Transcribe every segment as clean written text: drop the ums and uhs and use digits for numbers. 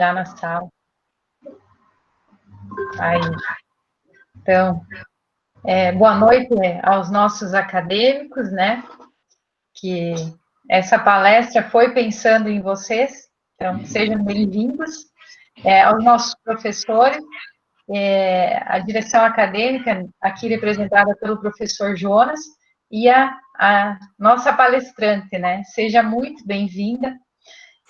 já na sala. Aí. Então, boa noite aos nossos acadêmicos, né? Que essa palestra foi pensando em vocês, então sejam bem-vindos. Aos nossos professores, a direção acadêmica, aqui representada pelo professor Jonas, e a nossa palestrante, né? Seja muito bem-vinda,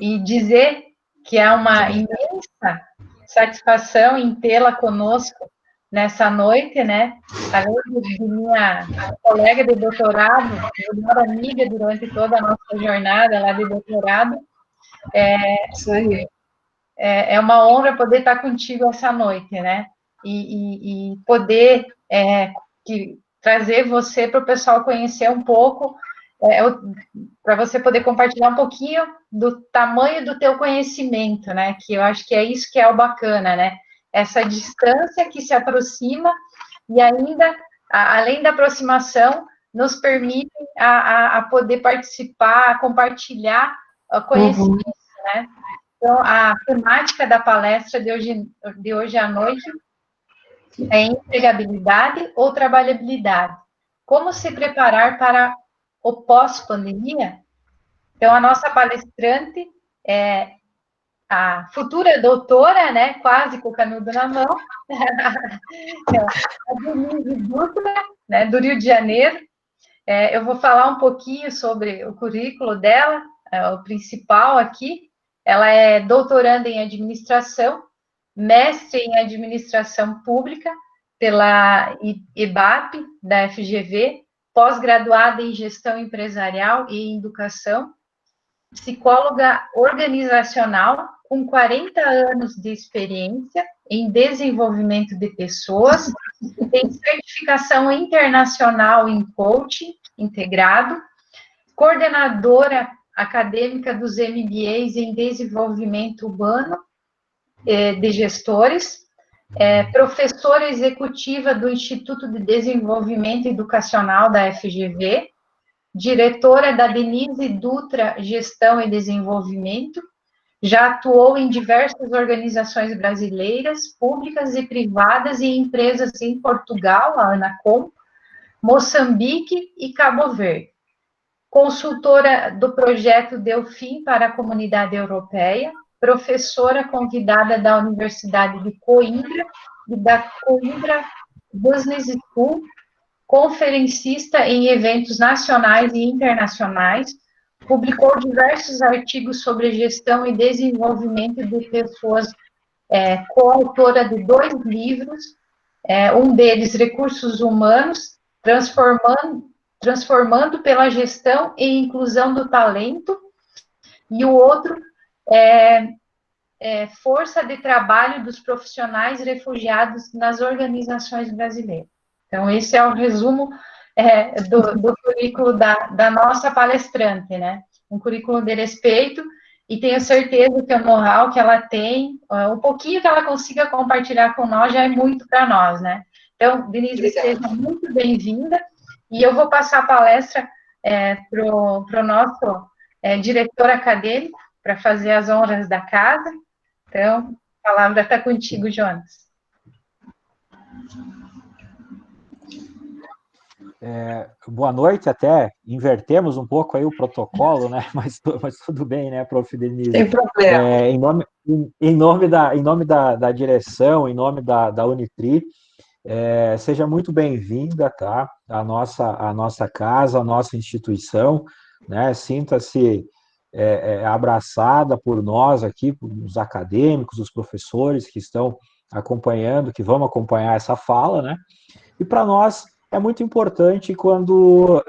e dizer que é uma imensa satisfação em tê-la conosco nessa noite, né? Além de minha colega de doutorado, melhor amiga durante toda a nossa jornada lá de doutorado, Isso aí. É uma honra poder estar contigo essa noite, né? E poder trazer você para o pessoal conhecer um pouco, para você poder compartilhar um pouquinho do tamanho do teu conhecimento, né? Que eu acho que é isso que é o bacana, né? Essa distância que se aproxima e ainda, além da aproximação, nos permite a poder participar, a compartilhar conhecimento, né? Então, a temática da palestra de hoje à noite é empregabilidade ou trabalhabilidade. Como se preparar para o pós-pandemia? Então, a nossa palestrante é a futura doutora, né, quase com o canudo na mão, a Denise Dutra, né, do Rio de Janeiro. Eu vou falar um pouquinho sobre o currículo dela, o principal aqui. Ela é doutoranda em administração, mestre em administração pública pela IBAP, da FGV, pós-graduada em gestão empresarial e em educação, psicóloga organizacional com 40 anos de experiência em desenvolvimento de pessoas, tem certificação internacional em coaching integrado, coordenadora acadêmica dos MBAs em desenvolvimento urbano de gestores, professora executiva do Instituto de Desenvolvimento Educacional da FGV, diretora da Denise Dutra Gestão e Desenvolvimento, já atuou em diversas organizações brasileiras, públicas e privadas e empresas em Portugal, a Anacom, Moçambique e Cabo Verde. Consultora do projeto Delfim para a Comunidade Europeia, professora convidada da Universidade de Coimbra e da Coimbra Business School, conferencista em eventos nacionais e internacionais, publicou diversos artigos sobre gestão e desenvolvimento de pessoas, coautora de 2 livros, um deles, Recursos Humanos, transformando pela gestão e inclusão do talento, e o outro Força de Trabalho dos Profissionais Refugiados nas Organizações Brasileiras. Então, esse é o resumo do currículo da nossa palestrante, né? Um currículo de respeito, e tenho certeza que o know-how que ela tem, um pouquinho que ela consiga compartilhar com nós, já é muito para nós, né? Então, Denise, seja muito bem-vinda, e eu vou passar a palestra para o nosso diretor acadêmico, para fazer as honras da casa. Então, a palavra está contigo, Jonas. Boa noite, até invertemos um pouco aí o protocolo, né? Mas tudo bem, né, prof. Denise? Sem problema. Em nome da direção, em nome da Unitri, seja muito bem-vinda, tá? A nossa casa, a nossa instituição, né? Sinta-se abraçada por nós aqui, os acadêmicos, os professores que estão acompanhando, que vão acompanhar essa fala, né? E para nós é muito importante quando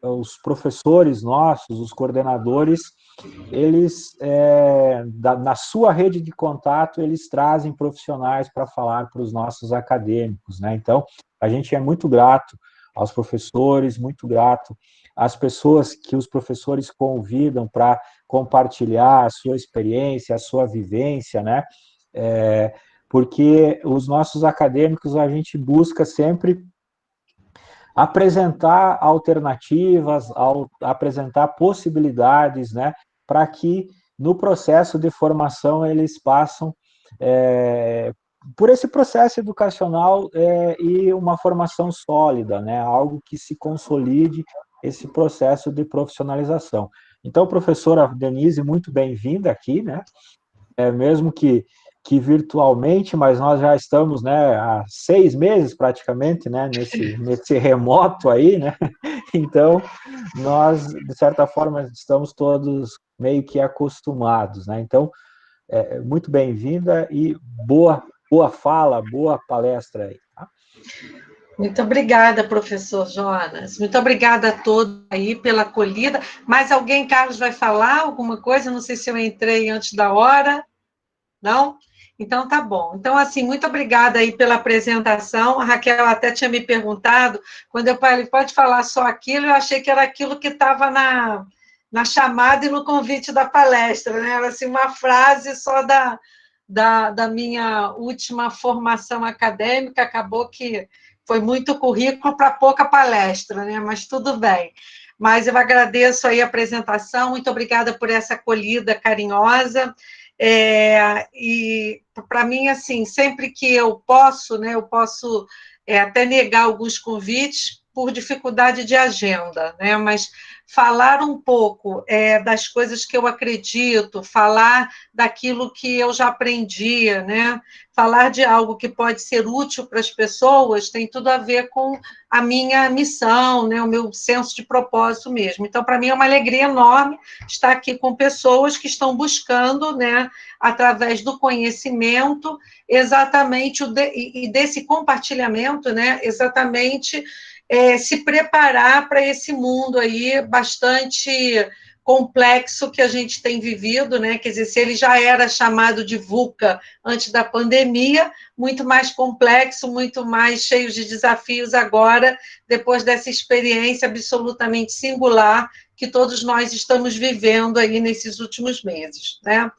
os professores nossos, os coordenadores, eles, na sua rede de contato, eles trazem profissionais para falar para os nossos acadêmicos, né? Então, a gente é muito grato aos professores, muito grato às pessoas que os professores convidam para compartilhar a sua experiência, a sua vivência, né? Porque os nossos acadêmicos, a gente busca sempre apresentar alternativas, apresentar possibilidades, né, para que no processo de formação eles passam por esse processo educacional e uma formação sólida, né? Algo que se consolide esse processo de profissionalização. Então, professora Denise, muito bem-vinda aqui, né? Mesmo que virtualmente, mas nós já estamos, né, há 6 meses praticamente, né, nesse remoto aí, né? Então, nós, de certa forma, estamos todos meio que acostumados, né? Então, muito bem-vinda e boa fala, boa palestra aí, tá? Muito obrigada, professor Jonas. Muito obrigada a todos aí pela acolhida. Mais alguém, Carlos, vai falar alguma coisa? Não sei se eu entrei antes da hora. Não? Então, tá bom. Então, assim, muito obrigada aí pela apresentação. A Raquel até tinha me perguntado, quando eu falei, pode falar só aquilo, eu achei que era aquilo que estava na chamada e no convite da palestra, né? Era assim, uma frase só da minha última formação acadêmica, acabou que foi muito currículo para pouca palestra, né? Mas tudo bem. Mas eu agradeço aí a apresentação, muito obrigada por essa acolhida carinhosa. E para mim, assim, sempre que eu posso, né, eu posso até negar alguns convites por dificuldade de agenda, né, mas falar um pouco das coisas que eu acredito, falar daquilo que eu já aprendi, né, falar de algo que pode ser útil para as pessoas, tem tudo a ver com a minha missão, né, o meu senso de propósito mesmo. Então, para mim é uma alegria enorme estar aqui com pessoas que estão buscando, né, através do conhecimento, exatamente e desse compartilhamento, né, exatamente se preparar para esse mundo aí bastante complexo que a gente tem vivido, né? Quer dizer, se ele já era chamado de VUCA antes da pandemia, muito mais complexo, muito mais cheio de desafios agora, depois dessa experiência absolutamente singular que todos nós estamos vivendo aí nesses últimos meses, né?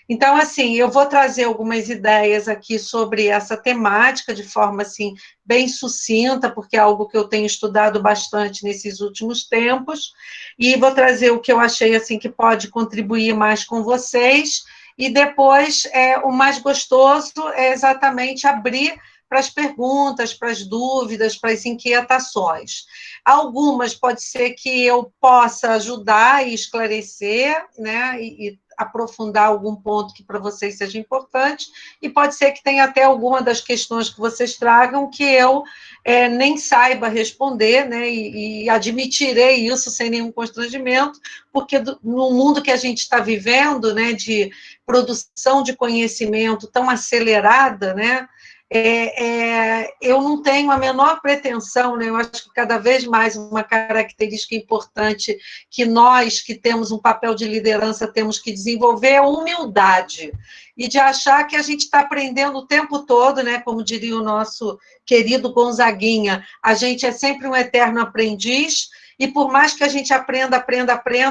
Então, assim, eu vou trazer algumas ideias aqui sobre essa temática de forma, assim, bem sucinta, porque é algo que eu tenho estudado bastante nesses últimos tempos, e vou trazer o que eu achei, assim, que pode contribuir mais com vocês, e depois, o mais gostoso é exatamente abrir para as perguntas, para as dúvidas, para as inquietações. Algumas pode ser que eu possa ajudar e esclarecer, né, e aprofundar algum ponto que para vocês seja importante, e pode ser que tenha até alguma das questões que vocês tragam que eu nem saiba responder, né, e admitirei isso sem nenhum constrangimento, porque no mundo que a gente está vivendo, né, de produção de conhecimento tão acelerada, né, eu não tenho a menor pretensão, né? Eu acho que cada vez mais uma característica importante que nós, que temos um papel de liderança, temos que desenvolver é a humildade, e de achar que a gente está aprendendo o tempo todo, né? Como diria o nosso querido Gonzaguinha, a gente é sempre um eterno aprendiz, e por mais que a gente aprenda,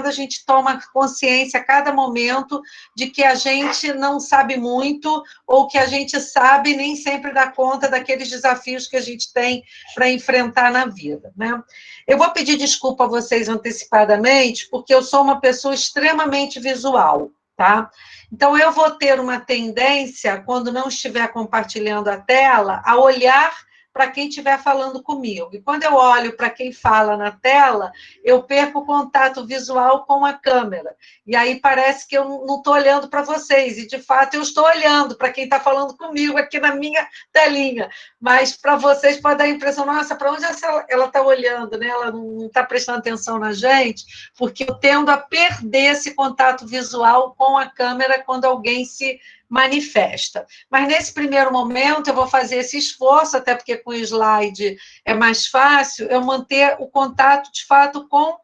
a gente toma consciência a cada momento de que a gente não sabe muito, ou que a gente sabe nem sempre dá conta daqueles desafios que a gente tem para enfrentar na vida, né? Eu vou pedir desculpa a vocês antecipadamente, porque eu sou uma pessoa extremamente visual, tá? Então, eu vou ter uma tendência, quando não estiver compartilhando a tela, a olhar para quem estiver falando comigo. E quando eu olho para quem fala na tela, eu perco o contato visual com a câmera. E aí parece que eu não estou olhando para vocês, e de fato eu estou olhando para quem está falando comigo aqui na minha telinha. Mas para vocês pode dar a impressão, nossa, para onde ela está olhando, né? Ela não está prestando atenção na gente, porque eu tendo a perder esse contato visual com a câmera quando alguém se manifesta. Mas nesse primeiro momento eu vou fazer esse esforço, até porque com o slide é mais fácil, eu manter o contato, de fato, com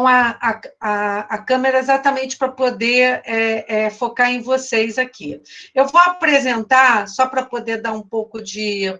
a câmera, exatamente para poder focar em vocês aqui. Eu vou apresentar, só para poder dar um pouco de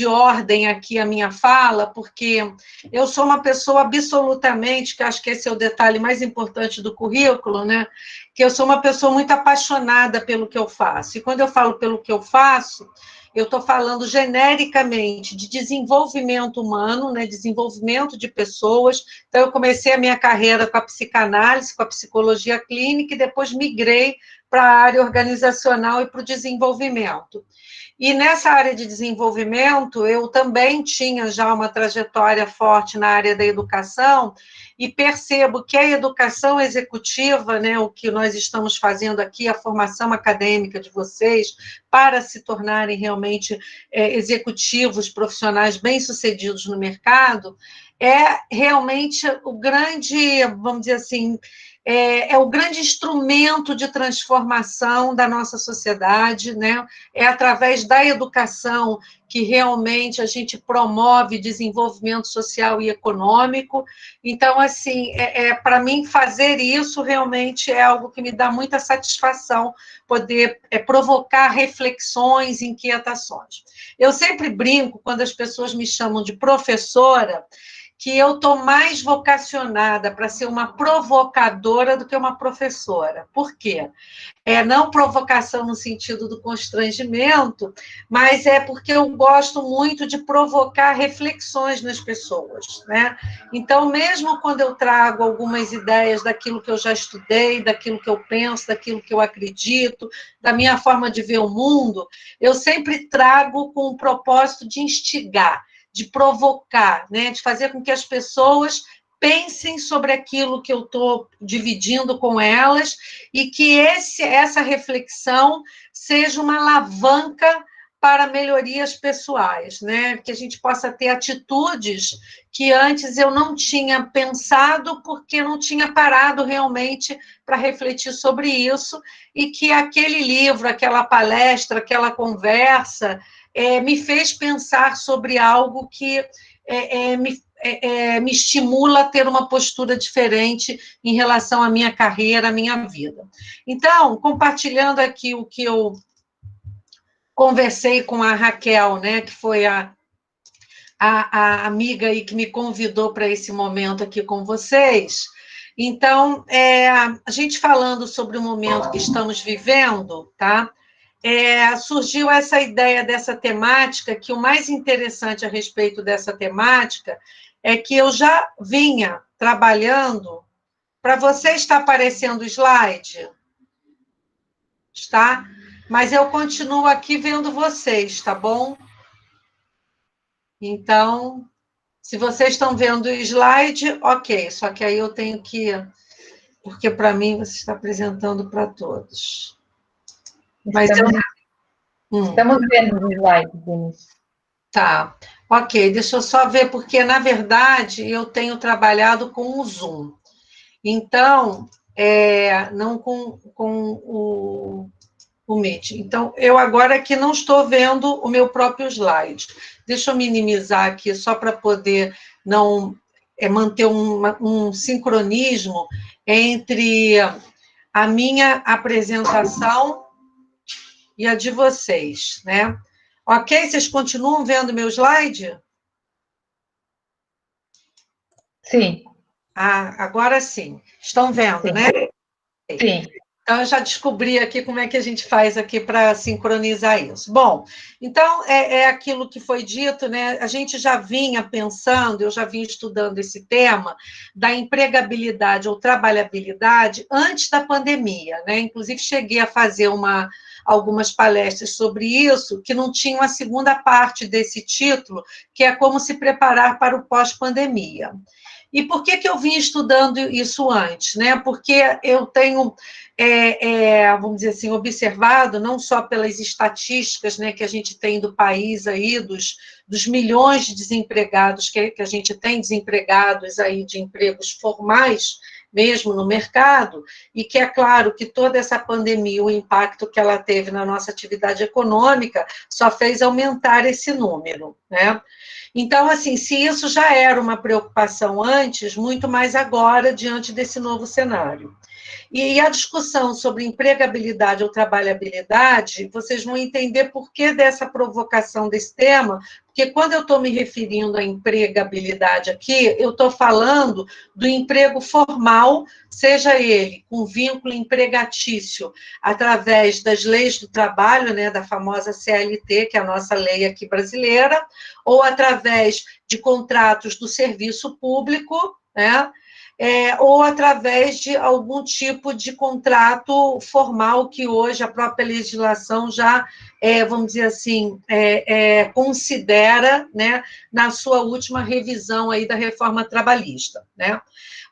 ordem aqui a minha fala, porque eu sou uma pessoa absolutamente, que acho que esse é o detalhe mais importante do currículo, né? Que eu sou uma pessoa muito apaixonada pelo que eu faço. E quando eu falo pelo que eu faço, eu estou falando genericamente de desenvolvimento humano, né, desenvolvimento de pessoas. Então, eu comecei a minha carreira com a psicanálise, com a psicologia clínica, e depois migrei para a área organizacional e para o desenvolvimento. E nessa área de desenvolvimento, eu também tinha já uma trajetória forte na área da educação, e percebo que a educação executiva, né, o que nós estamos fazendo aqui, a formação acadêmica de vocês, para se tornarem realmente executivos, profissionais bem-sucedidos no mercado, é realmente o grande, vamos dizer assim, é o grande instrumento de transformação da nossa sociedade, né? É através da educação que realmente a gente promove desenvolvimento social e econômico. Então, assim, para mim, fazer isso realmente é algo que me dá muita satisfação, poder provocar reflexões, inquietações. Eu sempre brinco, quando as pessoas me chamam de professora, que eu estou mais vocacionada para ser uma provocadora do que uma professora. Por quê? Não provocação no sentido do constrangimento, mas é porque eu gosto muito de provocar reflexões nas pessoas, né? Então, mesmo quando eu trago algumas ideias daquilo que eu já estudei, daquilo que eu penso, daquilo que eu acredito, da minha forma de ver o mundo, eu sempre trago com o propósito de instigar, de provocar, né? De fazer com que as pessoas pensem sobre aquilo que eu estou dividindo com elas e que essa reflexão seja uma alavanca para melhorias pessoais, né? Que a gente possa ter atitudes que antes eu não tinha pensado porque não tinha parado realmente para refletir sobre isso, e que aquele livro, aquela palestra, aquela conversa me fez pensar sobre algo que me estimula a ter uma postura diferente em relação à minha carreira, à minha vida. Então, compartilhando aqui o que eu conversei com a Raquel, né, que foi a amiga aí que me convidou para esse momento aqui com vocês. Então, a gente falando sobre o momento que estamos vivendo, tá? Surgiu essa ideia dessa temática, que o mais interessante a respeito dessa temática é que eu já vinha trabalhando. Para você está aparecendo o slide? Está? Mas eu continuo aqui vendo vocês, tá bom? Então, se vocês estão vendo o slide, ok. Só que aí eu tenho que... Porque, para mim, você está apresentando para todos. Mas estamos vendo o slide, Denise. Tá, ok, deixa eu só ver, porque, na verdade, eu tenho trabalhado com o Zoom. Então, não com o Meet. Então, eu agora aqui não estou vendo o meu próprio slide. Deixa eu minimizar aqui, só para poder não manter um sincronismo entre a minha apresentação e a de vocês, né? Ok? Vocês continuam vendo meu slide? Sim. Agora sim. Estão vendo, sim. né? Sim. Então, eu já descobri aqui como é que a gente faz aqui para sincronizar isso. Bom, então, é aquilo que foi dito, né? A gente já vinha pensando, eu já vinha estudando esse tema da empregabilidade ou trabalhabilidade antes da pandemia, né? Inclusive, cheguei a fazer algumas palestras sobre isso, que não tinham a segunda parte desse título, que é como se preparar para o pós-pandemia. E por que eu vim estudando isso antes, né? Porque eu tenho, vamos dizer assim, observado, não só pelas estatísticas, né, que a gente tem do país aí, dos milhões de desempregados que a gente tem, desempregados aí de empregos formais, mesmo no mercado, e que é claro que toda essa pandemia, o impacto que ela teve na nossa atividade econômica, só fez aumentar esse número, né? Então, assim, se isso já era uma preocupação antes, muito mais agora, diante desse novo cenário. E a discussão sobre empregabilidade ou trabalhabilidade, vocês vão entender por que dessa provocação desse tema, porque quando eu estou me referindo à empregabilidade aqui, eu estou falando do emprego formal, seja ele com vínculo empregatício através das leis do trabalho, né, da famosa CLT, que é a nossa lei aqui brasileira, ou através de contratos do serviço público, né, ou através de algum tipo de contrato formal que hoje a própria legislação já, vamos dizer assim, considera, né, na sua última revisão aí da reforma trabalhista, né?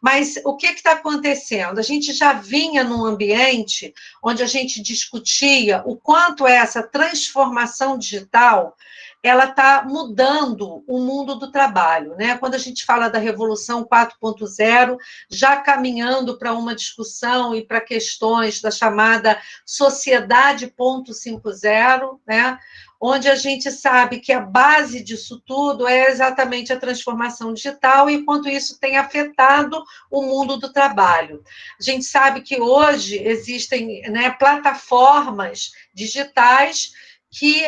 Mas o que está acontecendo? A gente já vinha num ambiente onde a gente discutia o quanto essa transformação digital ela está mudando o mundo do trabalho, né? Quando a gente fala da Revolução 4.0, já caminhando para uma discussão e para questões da chamada Sociedade 5.0, né? Onde a gente sabe que a base disso tudo é exatamente a transformação digital e quanto isso tem afetado o mundo do trabalho. A gente sabe que hoje existem, né, plataformas digitais que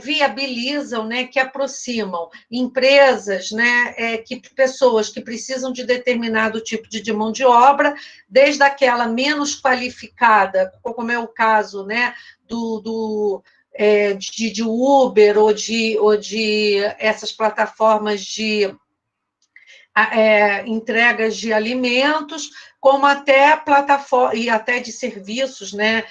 viabilizam, né, que aproximam empresas, né, pessoas que precisam de determinado tipo de mão de obra, desde aquela menos qualificada, como é o caso, né, de Uber ou de essas plataformas de entregas de alimentos, como até plataforma e até de serviços, né,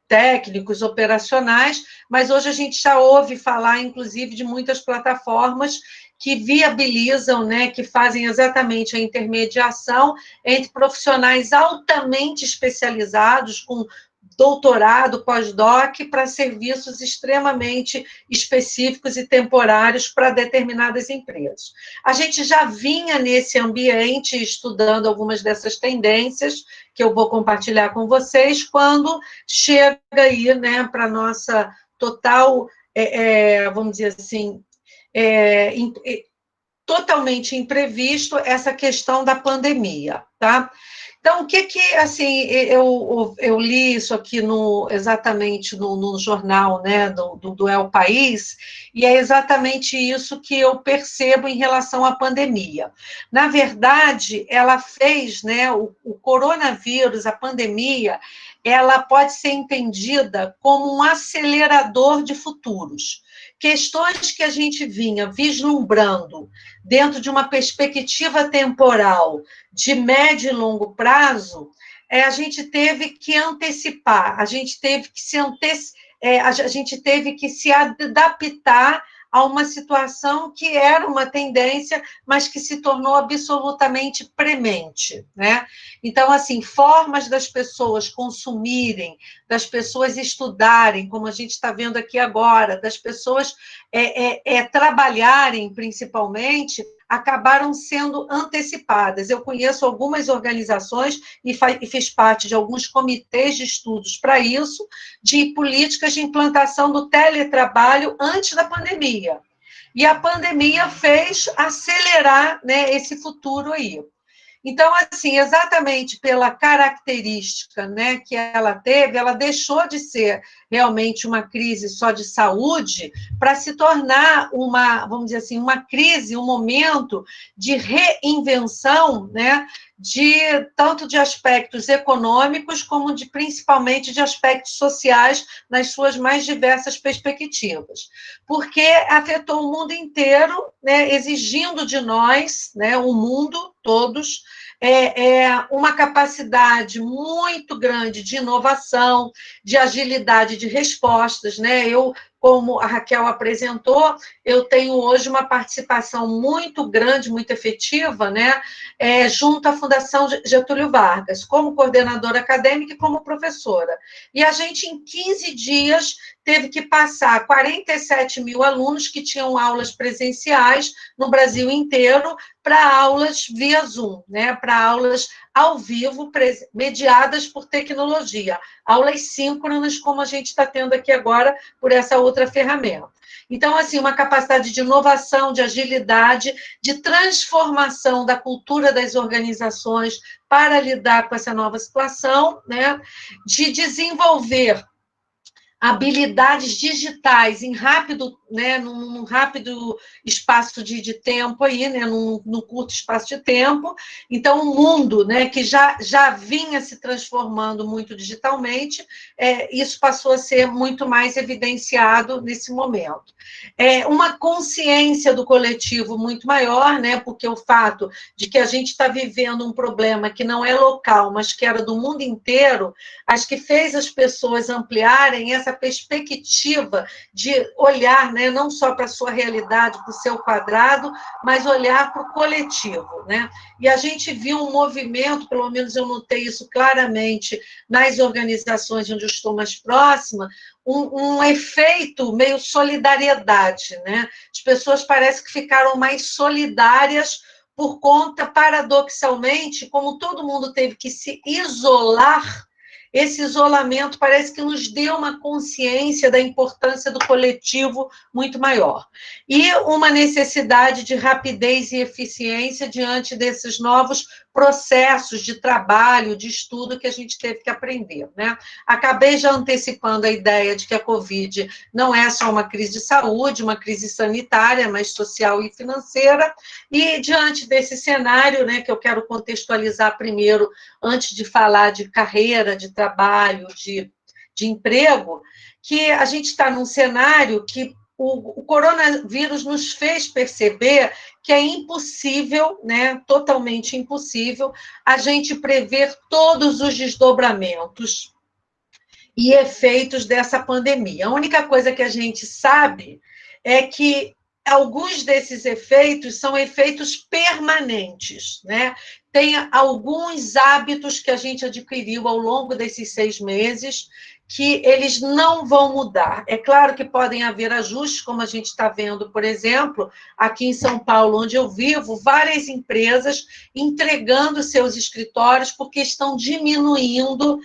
técnicos, operacionais, mas hoje a gente já ouve falar, inclusive, de muitas plataformas que viabilizam, né, que fazem exatamente a intermediação entre profissionais altamente especializados, com doutorado, pós-doc, para serviços extremamente específicos e temporários para determinadas empresas. A gente já vinha nesse ambiente estudando algumas dessas tendências, que eu vou compartilhar com vocês, quando chega aí, né, para a nossa total, vamos dizer assim, totalmente imprevisto, essa questão da pandemia, tá? Então, o que, assim, eu li isso aqui exatamente no jornal, né, do El País, e é exatamente isso que eu percebo em relação à pandemia. Na verdade, ela fez, né, o coronavírus, a pandemia, ela pode ser entendida como um acelerador de futuros. Questões que a gente vinha vislumbrando dentro de uma perspectiva temporal de médio e longo prazo, a gente teve que antecipar, a gente teve que se adaptar a uma situação que era uma tendência, mas que se tornou absolutamente premente, né? Então, assim, formas das pessoas consumirem, das pessoas estudarem, como a gente está vendo aqui agora, das pessoas trabalharem, principalmente, acabaram sendo antecipadas. Eu conheço algumas organizações e fiz parte de alguns comitês de estudos para isso, de políticas de implantação do teletrabalho antes da pandemia. E a pandemia fez acelerar, né, esse futuro aí. Então, assim, exatamente pela característica, né, que ela teve, ela deixou de ser realmente uma crise só de saúde para se tornar vamos dizer assim, uma crise, um momento de reinvenção, né, tanto de aspectos econômicos como principalmente de aspectos sociais nas suas mais diversas perspectivas, porque afetou o mundo inteiro, né, exigindo de nós, né, o mundo, todos, uma capacidade muito grande de inovação, de agilidade de respostas, né? Como a Raquel apresentou, eu tenho hoje uma participação muito grande, muito efetiva, né, junto à Fundação Getúlio Vargas, como coordenadora acadêmica e como professora. E a gente, em 15 dias, teve que passar 47 mil alunos que tinham aulas presenciais no Brasil inteiro para aulas via Zoom, né, para aulas ao vivo, mediadas por tecnologia, aulas síncronas, como a gente está tendo aqui agora por essa outra ferramenta. Então, assim, uma capacidade de inovação, de agilidade, de transformação da cultura das organizações para lidar com essa nova situação, né? De desenvolver habilidades digitais em rápido, né, num rápido espaço de tempo aí, né, num curto espaço de tempo. Então, um mundo, né, que já vinha se transformando muito digitalmente, isso passou a ser muito mais evidenciado nesse momento. Uma consciência do coletivo muito maior, né, porque o fato de que a gente está vivendo um problema que não é local, mas que era do mundo inteiro, acho que fez as pessoas ampliarem essa perspectiva de olhar, né, não só para a sua realidade, para o seu quadrado, mas olhar para o coletivo, né? E a gente viu um movimento, pelo menos eu notei isso claramente nas organizações onde eu estou mais próxima, um efeito meio solidariedade, né? As pessoas parecem que ficaram mais solidárias por conta, paradoxalmente, como todo mundo teve que se isolar. Esse isolamento parece que nos deu uma consciência da importância do coletivo muito maior. E uma necessidade de rapidez e eficiência diante desses novos processos de trabalho, de estudo que a gente teve que aprender, né? Acabei já antecipando a ideia de que a Covid não é só uma crise de saúde, uma crise sanitária, mas social e financeira. E diante desse cenário, né, que eu quero contextualizar primeiro, antes de falar de carreira, de trabalho, de emprego, que a gente está num cenário que o coronavírus nos fez perceber que é impossível, né, totalmente impossível, a gente prever todos os desdobramentos e efeitos dessa pandemia. A única coisa que a gente sabe é que alguns desses efeitos são efeitos permanentes, né? Tem alguns hábitos que a gente adquiriu ao longo desses 6 meses que eles não vão mudar. É claro que podem haver ajustes, como a gente está vendo, por exemplo, aqui em São Paulo, onde eu vivo, várias empresas entregando seus escritórios porque estão diminuindo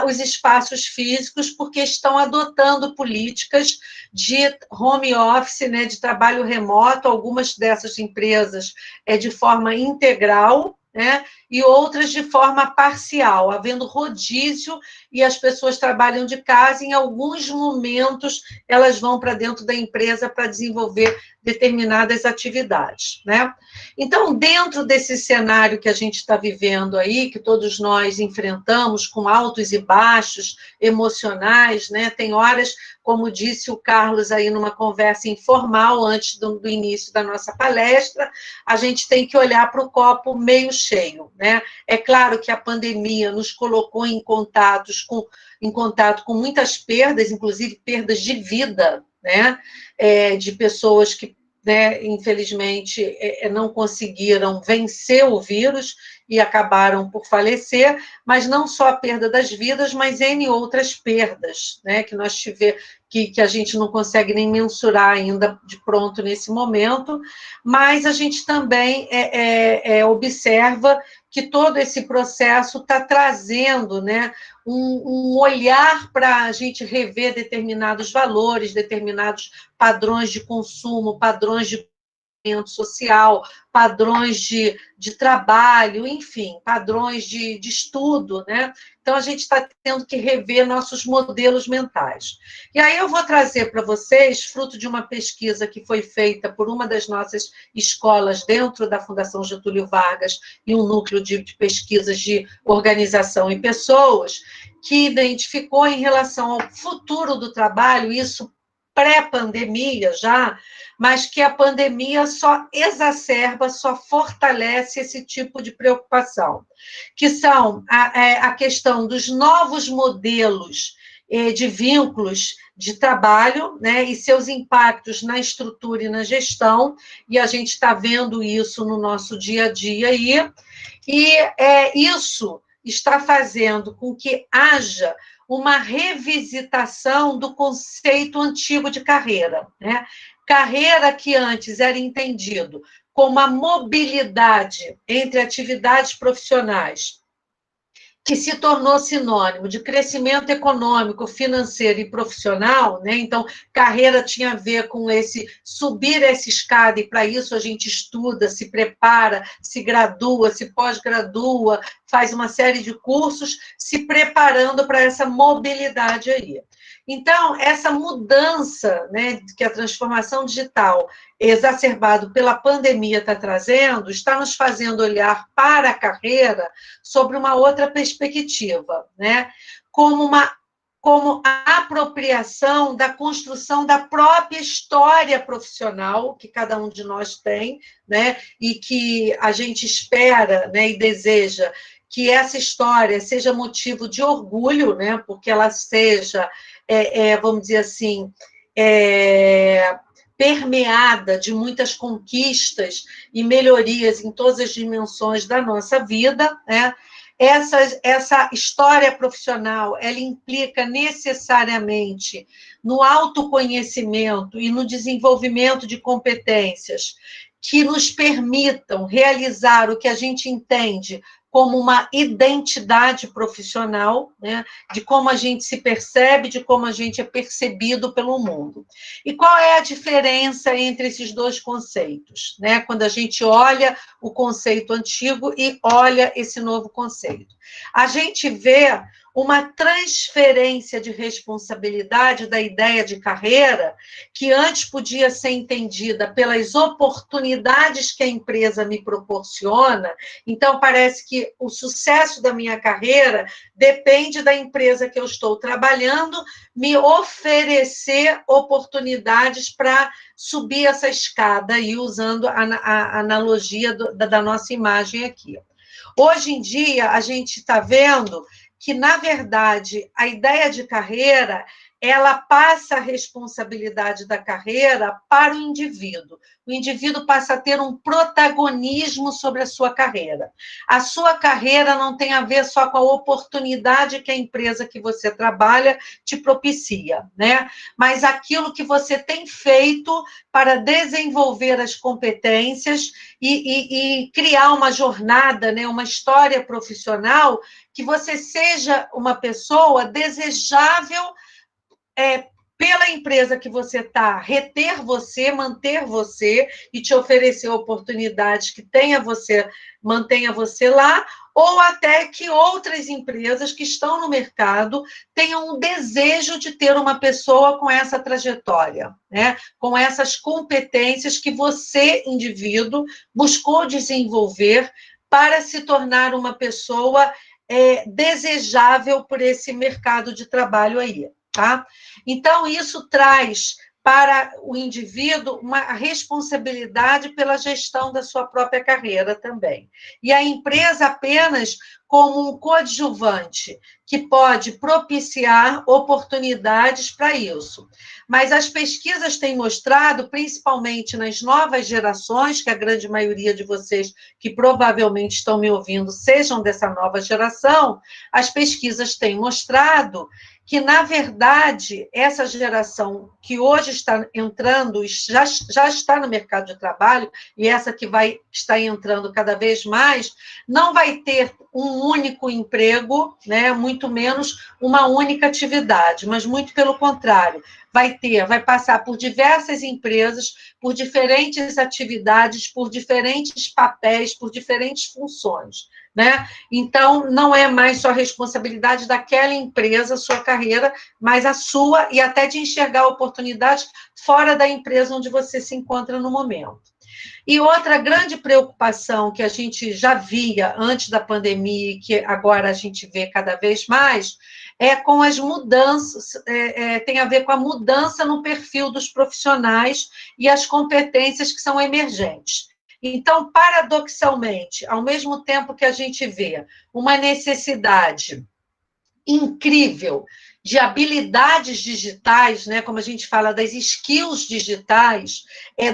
os espaços físicos, porque estão adotando políticas de home office, né, de trabalho remoto, algumas dessas empresas de forma integral, né, e outras de forma parcial, havendo rodízio e as pessoas trabalham de casa, e em alguns momentos elas vão para dentro da empresa para desenvolver determinadas atividades, né? Então, dentro desse cenário que a gente está vivendo aí, que todos nós enfrentamos com altos e baixos emocionais, né? Tem horas, como disse o Carlos aí numa conversa informal antes do início da nossa palestra, a gente tem que olhar para o copo meio cheio, né? É claro que a pandemia nos colocou em contato com muitas perdas, inclusive perdas de vida, né? De pessoas que, né, infelizmente, não conseguiram vencer o vírus e acabaram por falecer, mas não só a perda das vidas, mas N outras perdas, né, que nós tivemos, que a gente não consegue nem mensurar ainda de pronto nesse momento, mas a gente também observa que todo esse processo está trazendo, né, um olhar para a gente rever determinados valores, determinados padrões de consumo, padrões de social, padrões de trabalho, enfim, padrões de estudo, né? Então, a gente está tendo que rever nossos modelos mentais. E aí eu vou trazer para vocês, fruto de uma pesquisa que foi feita por uma das nossas escolas dentro da Fundação Getúlio Vargas e um núcleo de pesquisas de organização e pessoas, que identificou em relação ao futuro do trabalho, isso pré-pandemia já, mas que a pandemia só exacerba, só fortalece esse tipo de preocupação, que são a questão dos novos modelos de vínculos de trabalho, né, e seus impactos na estrutura e na gestão, e a gente está vendo isso no nosso dia a dia aí, e isso está fazendo com que haja uma revisitação do conceito antigo de carreira, né? Carreira que antes era entendido como a mobilidade entre atividades profissionais que se tornou sinônimo de crescimento econômico, financeiro e profissional, né? Então, carreira tinha a ver com esse subir essa escada, e para isso a gente estuda, se prepara, se gradua, se pós-gradua, faz uma série de cursos, se preparando para essa mobilidade aí. Então, essa mudança, né, que a transformação digital, exacerbado pela pandemia, está trazendo, está nos fazendo olhar para a carreira sobre uma outra perspectiva, né? Como a apropriação da construção da própria história profissional que cada um de nós tem, né? E que a gente espera, né, e deseja que essa história seja motivo de orgulho, né? Porque ela seja, vamos dizer assim, permeada de muitas conquistas e melhorias em todas as dimensões da nossa vida, né? Essa história profissional, ela implica necessariamente no autoconhecimento e no desenvolvimento de competências que nos permitam realizar o que a gente entende como uma identidade profissional, né, de como a gente se percebe, de como a gente é percebido pelo mundo. E qual é a diferença entre esses dois conceitos, né, quando a gente olha o conceito antigo e olha esse novo conceito? A gente vê uma transferência de responsabilidade da ideia de carreira, que antes podia ser entendida pelas oportunidades que a empresa me proporciona. Então, parece que o sucesso da minha carreira depende da empresa que eu estou trabalhando me oferecer oportunidades para subir essa escada, e usando a analogia da nossa imagem aqui. Hoje em dia, a gente está vendo que, na verdade, a ideia de carreira, ela passa a responsabilidade da carreira para o indivíduo. O indivíduo passa a ter um protagonismo sobre a sua carreira. A sua carreira não tem a ver só com a oportunidade que a empresa que você trabalha te propicia, né? Mas aquilo que você tem feito para desenvolver as competências e criar uma jornada, né, uma história profissional, que você seja uma pessoa desejável pela empresa que você está, reter você, manter você e te oferecer oportunidades que mantenha você lá, ou até que outras empresas que estão no mercado tenham um desejo de ter uma pessoa com essa trajetória, né? Com essas competências que você, indivíduo, buscou desenvolver para se tornar uma pessoa desejável por esse mercado de trabalho aí. Tá? Então, isso traz para o indivíduo uma responsabilidade pela gestão da sua própria carreira também. E a empresa apenas como um coadjuvante que pode propiciar oportunidades para isso. Mas as pesquisas têm mostrado, principalmente nas novas gerações, que a grande maioria de vocês que provavelmente estão me ouvindo sejam dessa nova geração, as pesquisas têm mostrado que, na verdade, essa geração que hoje está entrando, já está no mercado de trabalho, e essa que vai estar entrando cada vez mais, não vai ter um único emprego, né, muito menos uma única atividade, mas muito pelo contrário, vai passar por diversas empresas, por diferentes atividades, por diferentes papéis, por diferentes funções, né? Então, não é mais só a responsabilidade daquela empresa, a sua carreira, mas a sua, e até de enxergar oportunidades fora da empresa onde você se encontra no momento. E outra grande preocupação que a gente já via antes da pandemia e que agora a gente vê cada vez mais é com as mudanças, tem a ver com a mudança no perfil dos profissionais e as competências que são emergentes. Então, paradoxalmente, ao mesmo tempo que a gente vê uma necessidade incrível de habilidades digitais, né, como a gente fala das skills digitais,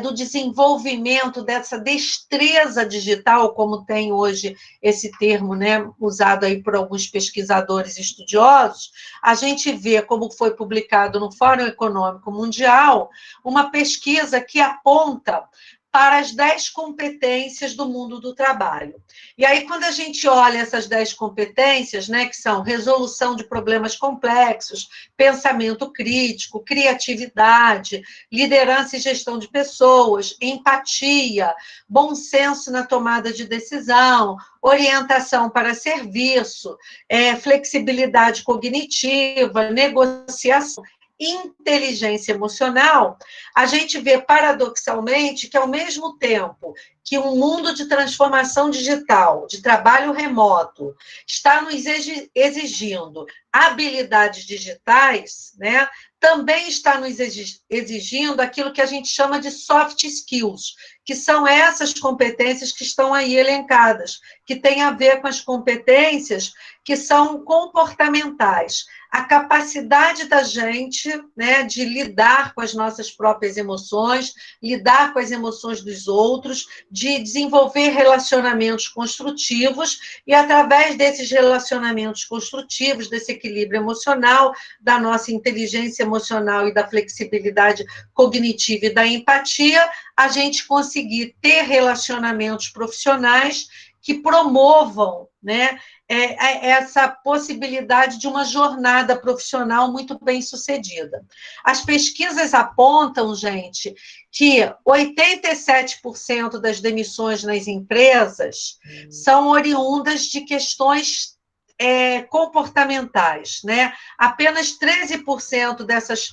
do desenvolvimento dessa destreza digital, como tem hoje esse termo, né, usado aí por alguns pesquisadores estudiosos, a gente vê, como foi publicado no Fórum Econômico Mundial, uma pesquisa que aponta para as 10 competências do mundo do trabalho. E aí, quando a gente olha essas 10 competências, né, que são resolução de problemas complexos, pensamento crítico, criatividade, liderança e gestão de pessoas, empatia, bom senso na tomada de decisão, orientação para serviço, flexibilidade cognitiva, negociação, inteligência emocional, a gente vê paradoxalmente que, ao mesmo tempo que um mundo de transformação digital, de trabalho remoto, está nos exigindo habilidades digitais, né, também está nos exigindo aquilo que a gente chama de soft skills, que são essas competências que estão aí elencadas, que têm a ver com as competências que são comportamentais. A capacidade da gente, né, de lidar com as nossas próprias emoções, lidar com as emoções dos outros, de desenvolver relacionamentos construtivos e, através desses relacionamentos construtivos, desse equilíbrio emocional, da nossa inteligência emocional e da flexibilidade cognitiva e da empatia, a gente conseguir ter relacionamentos profissionais que promovam, né, essa possibilidade de uma jornada profissional muito bem sucedida. As pesquisas apontam, gente, que 87% das demissões nas empresas são oriundas de questões comportamentais, né? Apenas 13% dessas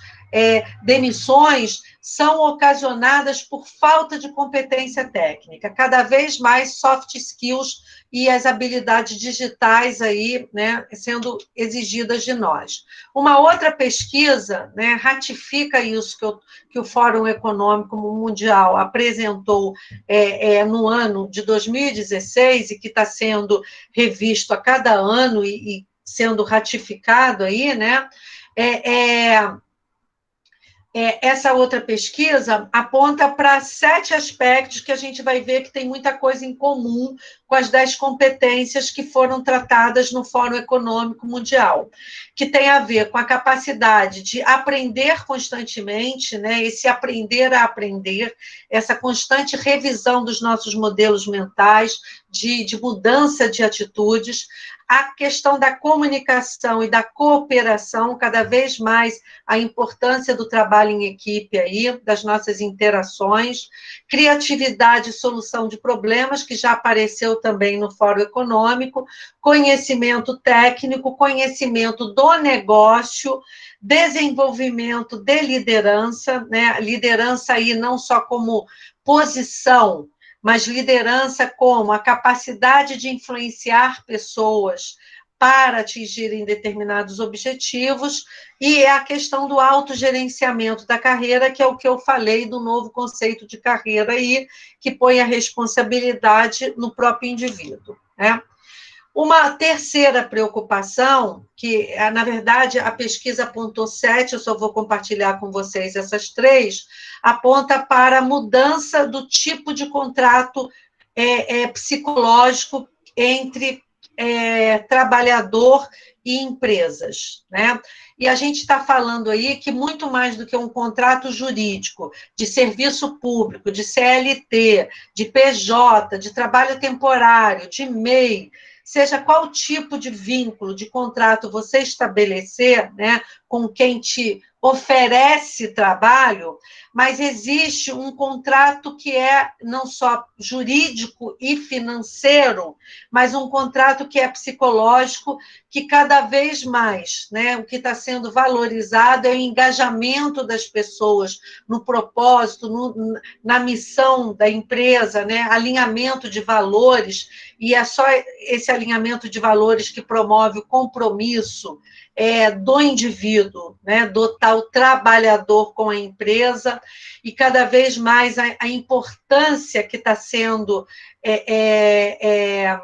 demissões são ocasionadas por falta de competência técnica, cada vez mais soft skills e as habilidades digitais aí, né, sendo exigidas de nós. Uma outra pesquisa, né, ratifica isso que o Fórum Econômico Mundial apresentou no ano de 2016 e que está sendo revisto a cada ano e sendo ratificado aí, né, essa outra pesquisa aponta para 7 aspectos que a gente vai ver que tem muita coisa em comum com as 10 competências que foram tratadas no Fórum Econômico Mundial, que tem a ver com a capacidade de aprender constantemente, né, esse aprender a aprender, essa constante revisão dos nossos modelos mentais, de mudança de atitudes, a questão da comunicação e da cooperação, cada vez mais a importância do trabalho em equipe aí, das nossas interações, criatividade e solução de problemas, que já apareceu também no Fórum Econômico, conhecimento técnico, conhecimento do negócio, desenvolvimento de liderança, né? Liderança aí não só como posição, mas liderança como a capacidade de influenciar pessoas para atingirem determinados objetivos, e a questão do autogerenciamento da carreira, que é o que eu falei do novo conceito de carreira aí, que põe a responsabilidade no próprio indivíduo, né? Uma terceira preocupação, que, na verdade, a pesquisa apontou 7, eu só vou compartilhar com vocês essas 3, aponta para a mudança do tipo de contrato psicológico entre trabalhador e empresas, né? E a gente está falando aí que muito mais do que um contrato jurídico de serviço público, de CLT, de PJ, de trabalho temporário, de MEI, seja qual tipo de vínculo, de contrato você estabelecer, né, com quem te oferece trabalho, mas existe um contrato que é não só jurídico e financeiro, mas um contrato que é psicológico, que cada vez mais, né, o que está sendo valorizado é o engajamento das pessoas no propósito, na missão da empresa, né, alinhamento de valores, e é só esse alinhamento de valores que promove o compromisso do indivíduo, né, do tal trabalhador com a empresa, e cada vez mais a importância que está sendo,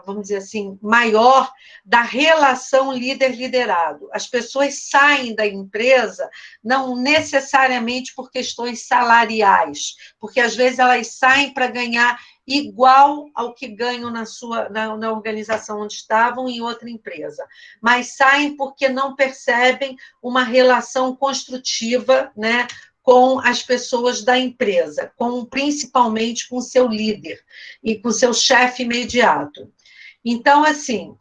vamos dizer assim, maior da relação líder-liderado. As pessoas saem da empresa não necessariamente por questões salariais, porque às vezes elas saem para ganhar igual ao que ganham na organização onde estavam em outra empresa, mas saem porque não percebem uma relação construtiva, né, com as pessoas da empresa, principalmente com o seu líder e com o seu chefe imediato. Então, assim,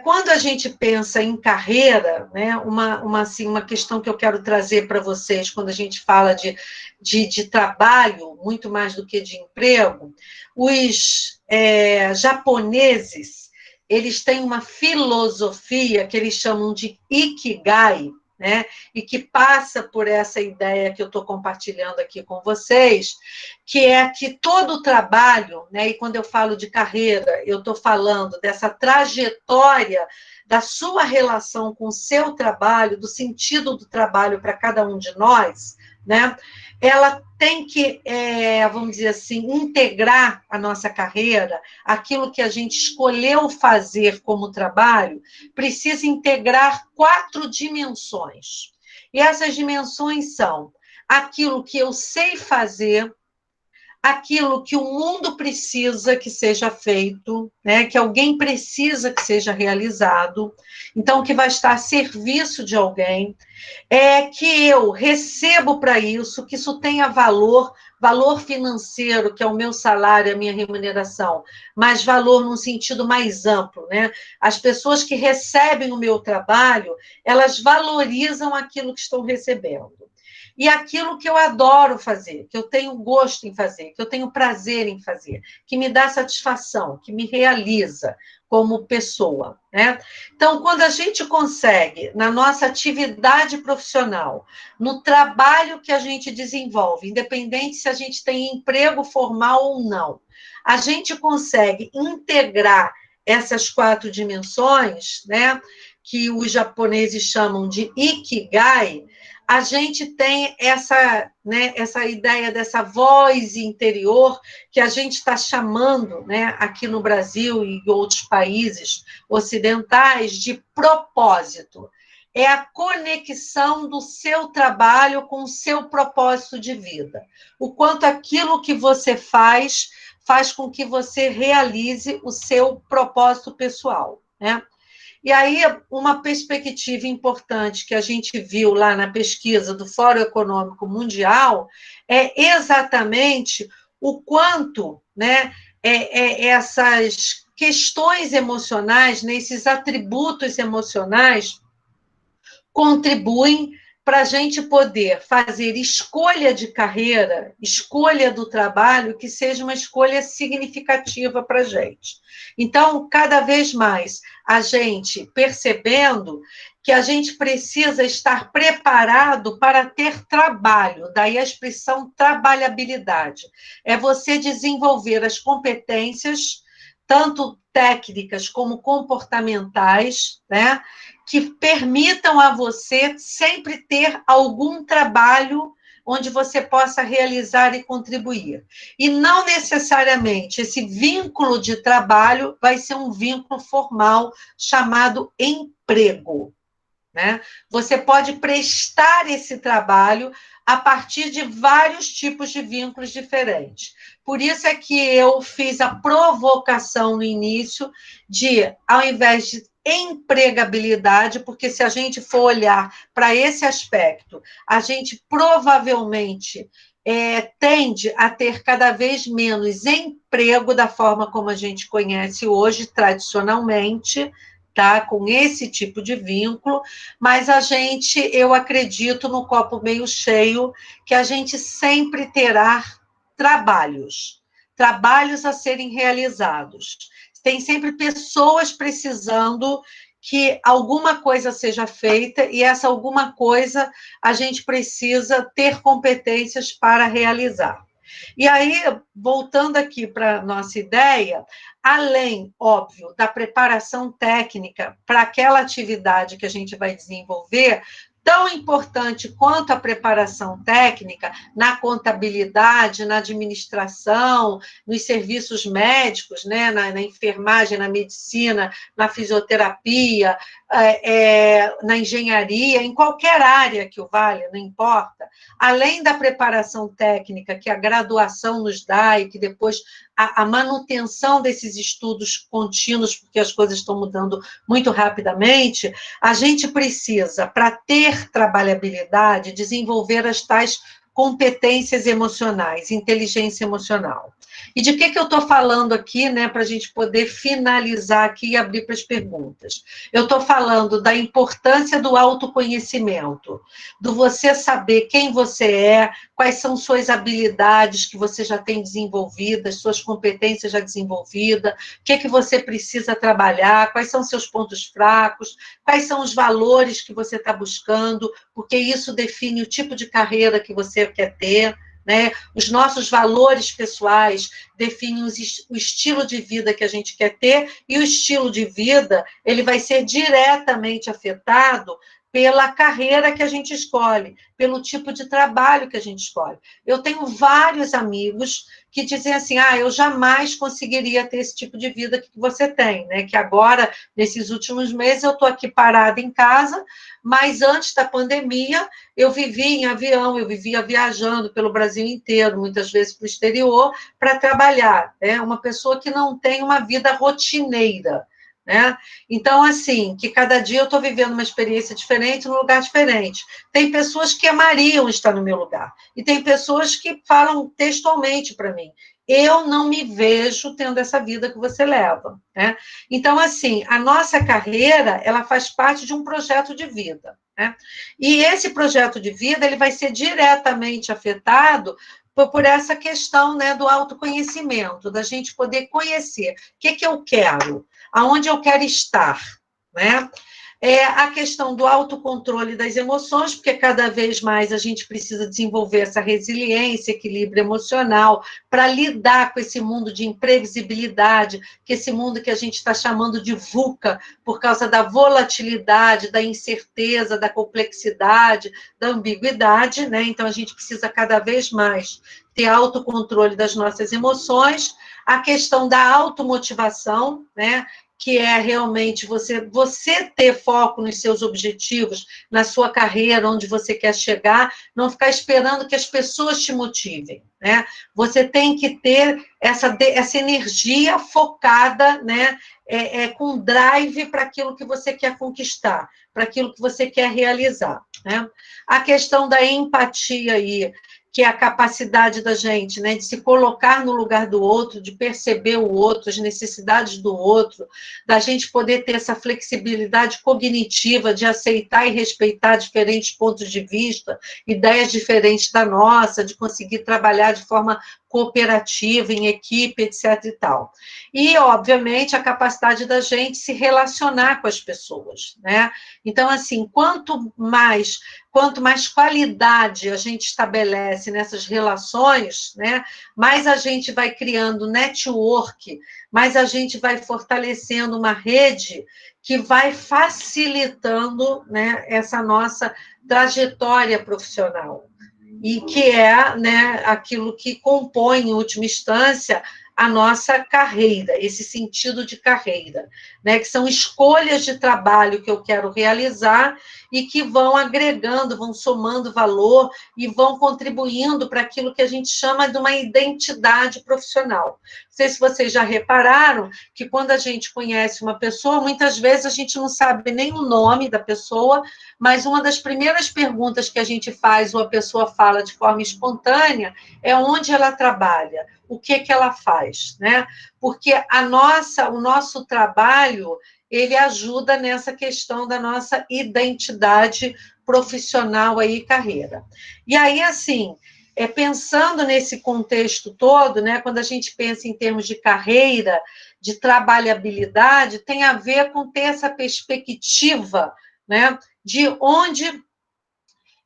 quando a gente pensa em carreira, né, uma questão que eu quero trazer para vocês, quando a gente fala de trabalho, muito mais do que de emprego, os japoneses, eles têm uma filosofia que eles chamam de Ikigai, né, e que passa por essa ideia que eu estou compartilhando aqui com vocês, que é que todo o trabalho, né, e quando eu falo de carreira, eu estou falando dessa trajetória da sua relação com o seu trabalho, do sentido do trabalho para cada um de nós, né, ela tem que, vamos dizer assim, integrar a nossa carreira, aquilo que a gente escolheu fazer como trabalho, precisa integrar 4 dimensões. E essas dimensões são aquilo que eu sei fazer, aquilo que o mundo precisa que seja feito, né, que alguém precisa que seja realizado, então que vai estar a serviço de alguém, que eu recebo para isso, que isso tenha valor financeiro, que é o meu salário, a minha remuneração, mas valor num sentido mais amplo, né? As pessoas que recebem o meu trabalho, elas valorizam aquilo que estão recebendo. E aquilo que eu adoro fazer, que eu tenho gosto em fazer, que eu tenho prazer em fazer, que me dá satisfação, que me realiza como pessoa, né? Então, quando a gente consegue, na nossa atividade profissional, no trabalho que a gente desenvolve, independente se a gente tem emprego formal ou não, a gente consegue integrar essas 4 dimensões, né, que os japoneses chamam de Ikigai, a gente tem essa, né, essa ideia dessa voz interior que a gente está chamando, né, aqui no Brasil e em outros países ocidentais, de propósito. É a conexão do seu trabalho com o seu propósito de vida. O quanto aquilo que você faz com que você realize o seu propósito pessoal, né? E aí, uma perspectiva importante que a gente viu lá na pesquisa do Fórum Econômico Mundial é exatamente o quanto, né, essas questões emocionais, né, esses atributos emocionais, contribuem para a gente poder fazer escolha de carreira, escolha do trabalho, que seja uma escolha significativa para a gente. Então, cada vez mais, a gente percebendo que a gente precisa estar preparado para ter trabalho, daí a expressão trabalhabilidade. É você desenvolver as competências, tanto técnicas como comportamentais, né, que permitam a você sempre ter algum trabalho onde você possa realizar e contribuir. E não necessariamente esse vínculo de trabalho vai ser um vínculo formal chamado emprego, né? Você pode prestar esse trabalho a partir de vários tipos de vínculos diferentes. Por isso é que eu fiz a provocação no início de, ao invés de empregabilidade, porque se a gente for olhar para esse aspecto, a gente provavelmente tende a ter cada vez menos emprego da forma como a gente conhece hoje, tradicionalmente, tá? Com esse tipo de vínculo, mas eu acredito no copo meio cheio, que a gente sempre terá trabalhos a serem realizados. Tem sempre pessoas precisando que alguma coisa seja feita, e essa alguma coisa a gente precisa ter competências para realizar. E aí, voltando aqui para a nossa ideia, além, óbvio, da preparação técnica para aquela atividade que a gente vai desenvolver, tão importante quanto a preparação técnica na contabilidade, na administração, nos serviços médicos, né, na enfermagem, na medicina, na fisioterapia, na engenharia, em qualquer área que o valha, não importa. Além da preparação técnica que a graduação nos dá e que depois a manutenção desses estudos contínuos, porque as coisas estão mudando muito rapidamente, a gente precisa, para ter trabalhabilidade, desenvolver as tais competências emocionais, inteligência emocional. E de que eu estou falando aqui, né, para a gente poder finalizar aqui e abrir para as perguntas? Eu estou falando da importância do autoconhecimento, do você saber quem você é, quais são suas habilidades que você já tem desenvolvidas, suas competências já desenvolvidas, o que você precisa trabalhar, quais são seus pontos fracos, quais são os valores que você está buscando, porque isso define o tipo de carreira que você quer ter, né? Os nossos valores pessoais definem o estilo de vida que a gente quer ter, e o estilo de vida, ele vai ser diretamente afetado pela carreira que a gente escolhe, pelo tipo de trabalho que a gente escolhe. Eu tenho vários amigos que dizem assim, eu jamais conseguiria ter esse tipo de vida que você tem, né? Que agora, nesses últimos meses, eu estou aqui parada em casa, mas antes da pandemia, eu vivia em avião, eu vivia viajando pelo Brasil inteiro, muitas vezes para o exterior, para trabalhar. É uma pessoa que não tem uma vida rotineira, né? Então, assim, que cada dia eu estou vivendo uma experiência diferente, num lugar diferente. Tem pessoas que amariam estar no meu lugar, e tem pessoas que falam textualmente para mim, eu não me vejo tendo essa vida que você leva, né? Então, assim, a nossa carreira, ela faz parte de um projeto de vida, né? E esse projeto de vida, ele vai ser diretamente afetado por essa questão, né, do autoconhecimento, da gente poder conhecer o que eu quero, aonde eu quero estar, né? A questão do autocontrole das emoções, porque cada vez mais a gente precisa desenvolver essa resiliência, equilíbrio emocional, para lidar com esse mundo de imprevisibilidade, que esse mundo que a gente está chamando de VUCA, por causa da volatilidade, da incerteza, da complexidade, da ambiguidade, né? Então, a gente precisa cada vez mais ter autocontrole das nossas emoções, a questão da automotivação, né? Que é realmente você ter foco nos seus objetivos, na sua carreira, onde você quer chegar, não ficar esperando que as pessoas te motivem, né? Você tem que ter essa energia focada, né? Com drive para aquilo que você quer conquistar, para aquilo que você quer realizar, né? A questão da empatia aí, que é a capacidade da gente, né, de se colocar no lugar do outro, de perceber o outro, as necessidades do outro, da gente poder ter essa flexibilidade cognitiva de aceitar e respeitar diferentes pontos de vista, ideias diferentes da nossa, de conseguir trabalhar de forma cooperativa, em equipe, etc. e tal. E, obviamente, a capacidade da gente se relacionar com as pessoas, né? Então, assim, quanto mais qualidade a gente estabelece nessas relações, né, mais a gente vai criando network, mais a gente vai fortalecendo uma rede que vai facilitando, né, essa nossa trajetória profissional. E que é, né, aquilo que compõe, em última instância, a nossa carreira, esse sentido de carreira, né, que são escolhas de trabalho que eu quero realizar e que vão agregando, vão somando valor e vão contribuindo para aquilo que a gente chama de uma identidade profissional. Não sei se vocês já repararam que quando a gente conhece uma pessoa, muitas vezes a gente não sabe nem o nome da pessoa, mas uma das primeiras perguntas que a gente faz ou a pessoa fala de forma espontânea é onde ela trabalha, o que ela faz, né? Porque o nosso trabalho, ele ajuda nessa questão da nossa identidade profissional aí, carreira. E aí, assim, pensando nesse contexto todo, né, quando a gente pensa em termos de carreira, de trabalhabilidade, tem a ver com ter essa perspectiva, né, de onde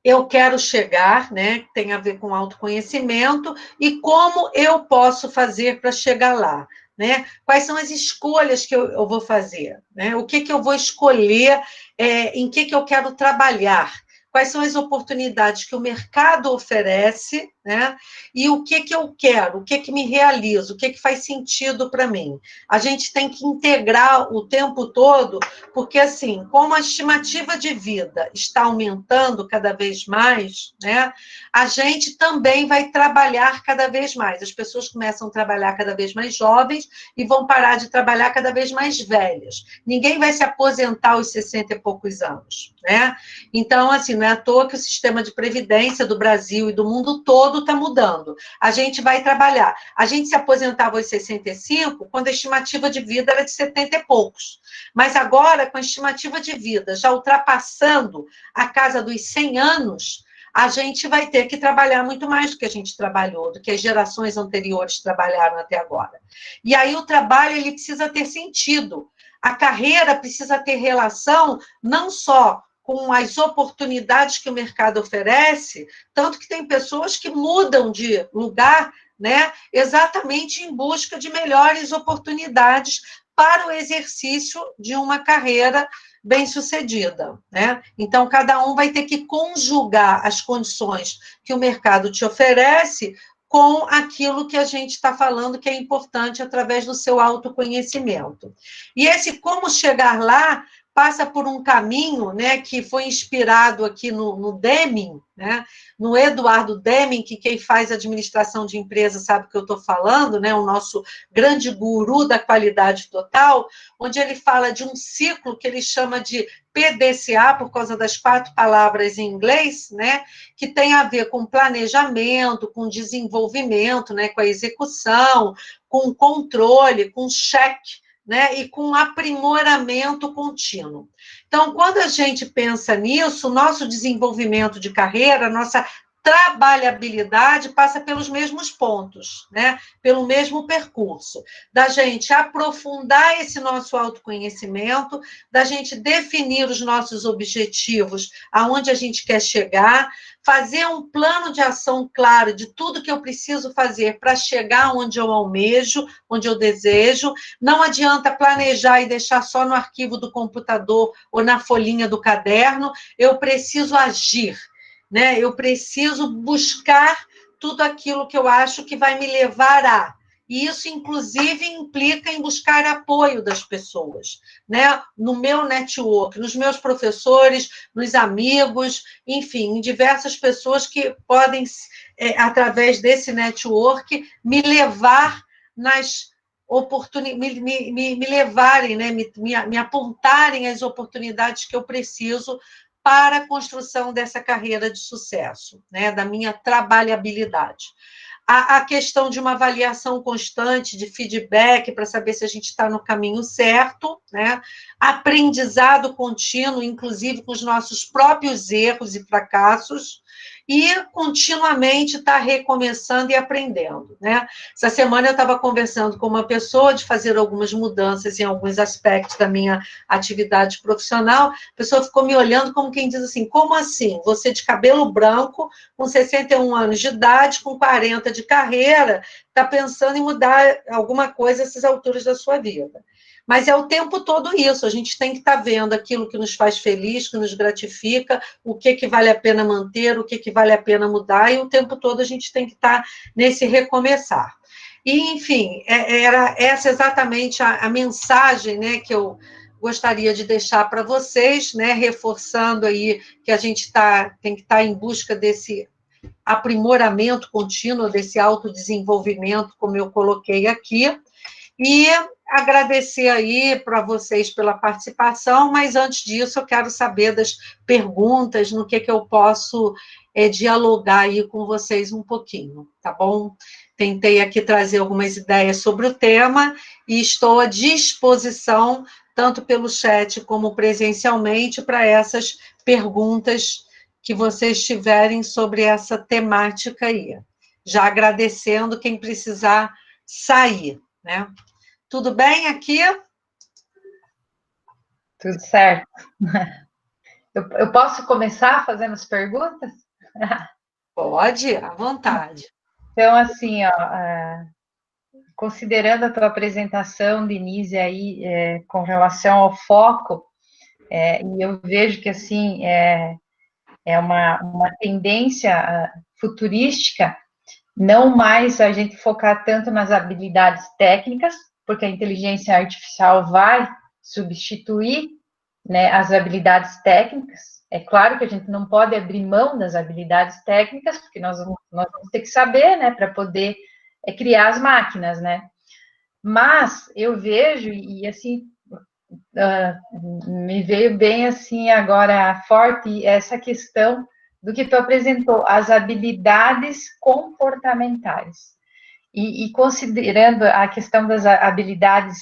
eu quero chegar, né, que tem a ver com autoconhecimento, e como eu posso fazer para chegar lá, né? Quais são as escolhas que eu vou fazer, né? O que eu vou escolher, em que eu quero trabalhar, quais são as oportunidades que o mercado oferece, né? E o que eu quero, o que me realiza, o que faz sentido para mim. A gente tem que integrar o tempo todo, porque, assim, como a estimativa de vida está aumentando cada vez mais, né, a gente também vai trabalhar cada vez mais. As pessoas começam a trabalhar cada vez mais jovens e vão parar de trabalhar cada vez mais velhas. Ninguém vai se aposentar aos 60 e poucos anos, né? Então, assim, não é à toa que o sistema de previdência do Brasil e do mundo todo está mudando. A gente vai trabalhar. A gente se aposentava aos 65, quando a estimativa de vida era de 70 e poucos. Mas agora, com a estimativa de vida já ultrapassando a casa dos 100 anos, a gente vai ter que trabalhar muito mais do que a gente trabalhou, do que as gerações anteriores trabalharam até agora. E aí o trabalho ele precisa ter sentido. A carreira precisa ter relação não só com as oportunidades que o mercado oferece, tanto que tem pessoas que mudam de lugar, né, exatamente em busca de melhores oportunidades para o exercício de uma carreira bem-sucedida, né? Então, cada um vai ter que conjugar as condições que o mercado te oferece com aquilo que a gente está falando que é importante através do seu autoconhecimento. E esse como chegar lá passa por um caminho, né, que foi inspirado aqui no Deming, né, no Eduardo Deming, que quem faz administração de empresa sabe o que eu estou falando, né, o nosso grande guru da qualidade total, onde ele fala de um ciclo que ele chama de PDCA, por causa das 4 palavras em inglês, né, que tem a ver com planejamento, com desenvolvimento, né, com a execução, com controle, com cheque, né, e com aprimoramento contínuo. Então, quando a gente pensa nisso, o nosso desenvolvimento de carreira, a nossa trabalhabilidade passa pelos mesmos pontos, né, pelo mesmo percurso, da gente aprofundar esse nosso autoconhecimento, da gente definir os nossos objetivos, aonde a gente quer chegar, fazer um plano de ação claro de tudo que eu preciso fazer para chegar onde eu almejo, onde eu desejo. Não adianta planejar e deixar só no arquivo do computador ou na folhinha do caderno, eu preciso agir, né? Eu preciso buscar tudo aquilo que eu acho que vai me levar a. E isso, inclusive, implica em buscar apoio das pessoas, né? No meu network, nos meus professores, nos amigos, enfim, em diversas pessoas que podem, através desse network, me levar nas oportunidades, me levarem, né? me apontarem as oportunidades que eu preciso para a construção dessa carreira de sucesso, né? Da minha trabalhabilidade. A questão de uma avaliação constante, de feedback, para saber se a gente está no caminho certo, né? Aprendizado contínuo, inclusive com os nossos próprios erros e fracassos, e continuamente estar recomeçando e aprendendo, né? Essa semana eu estava conversando com uma pessoa de fazer algumas mudanças em alguns aspectos da minha atividade profissional, a pessoa ficou me olhando como quem diz assim, como assim? Você de cabelo branco, com 61 anos de idade, com 40 de carreira, está pensando em mudar alguma coisa a essas alturas da sua vida. Mas é o tempo todo isso, a gente tem que estar vendo aquilo que nos faz feliz, que nos gratifica, o que vale a pena manter, o que vale a pena mudar, e o tempo todo a gente tem que estar nesse recomeçar. E, enfim, era essa exatamente a mensagem, né, que eu gostaria de deixar para vocês, né, reforçando aí que a gente tem que estar em busca desse aprimoramento contínuo, desse autodesenvolvimento, como eu coloquei aqui, e agradecer aí para vocês pela participação, mas antes disso eu quero saber das perguntas, no que eu posso dialogar aí com vocês um pouquinho, tá bom? Tentei aqui trazer algumas ideias sobre o tema e estou à disposição, tanto pelo chat como presencialmente, para essas perguntas que vocês tiverem sobre essa temática aí. Já agradecendo quem precisar sair, né? Tudo bem aqui? Tudo certo. Eu posso começar fazendo as perguntas? Pode, à vontade. Então, assim, ó, considerando a tua apresentação, Denise, aí, com relação ao foco, e eu vejo que, assim, é uma tendência futurística não mais a gente focar tanto nas habilidades técnicas, porque a inteligência artificial vai substituir, né, as habilidades técnicas. É claro que a gente não pode abrir mão das habilidades técnicas, porque nós vamos ter que saber, né, para poder criar as máquinas, né? Mas eu vejo, e assim, me veio bem assim agora forte essa questão do que tu apresentou, as habilidades comportamentais. E considerando a questão das habilidades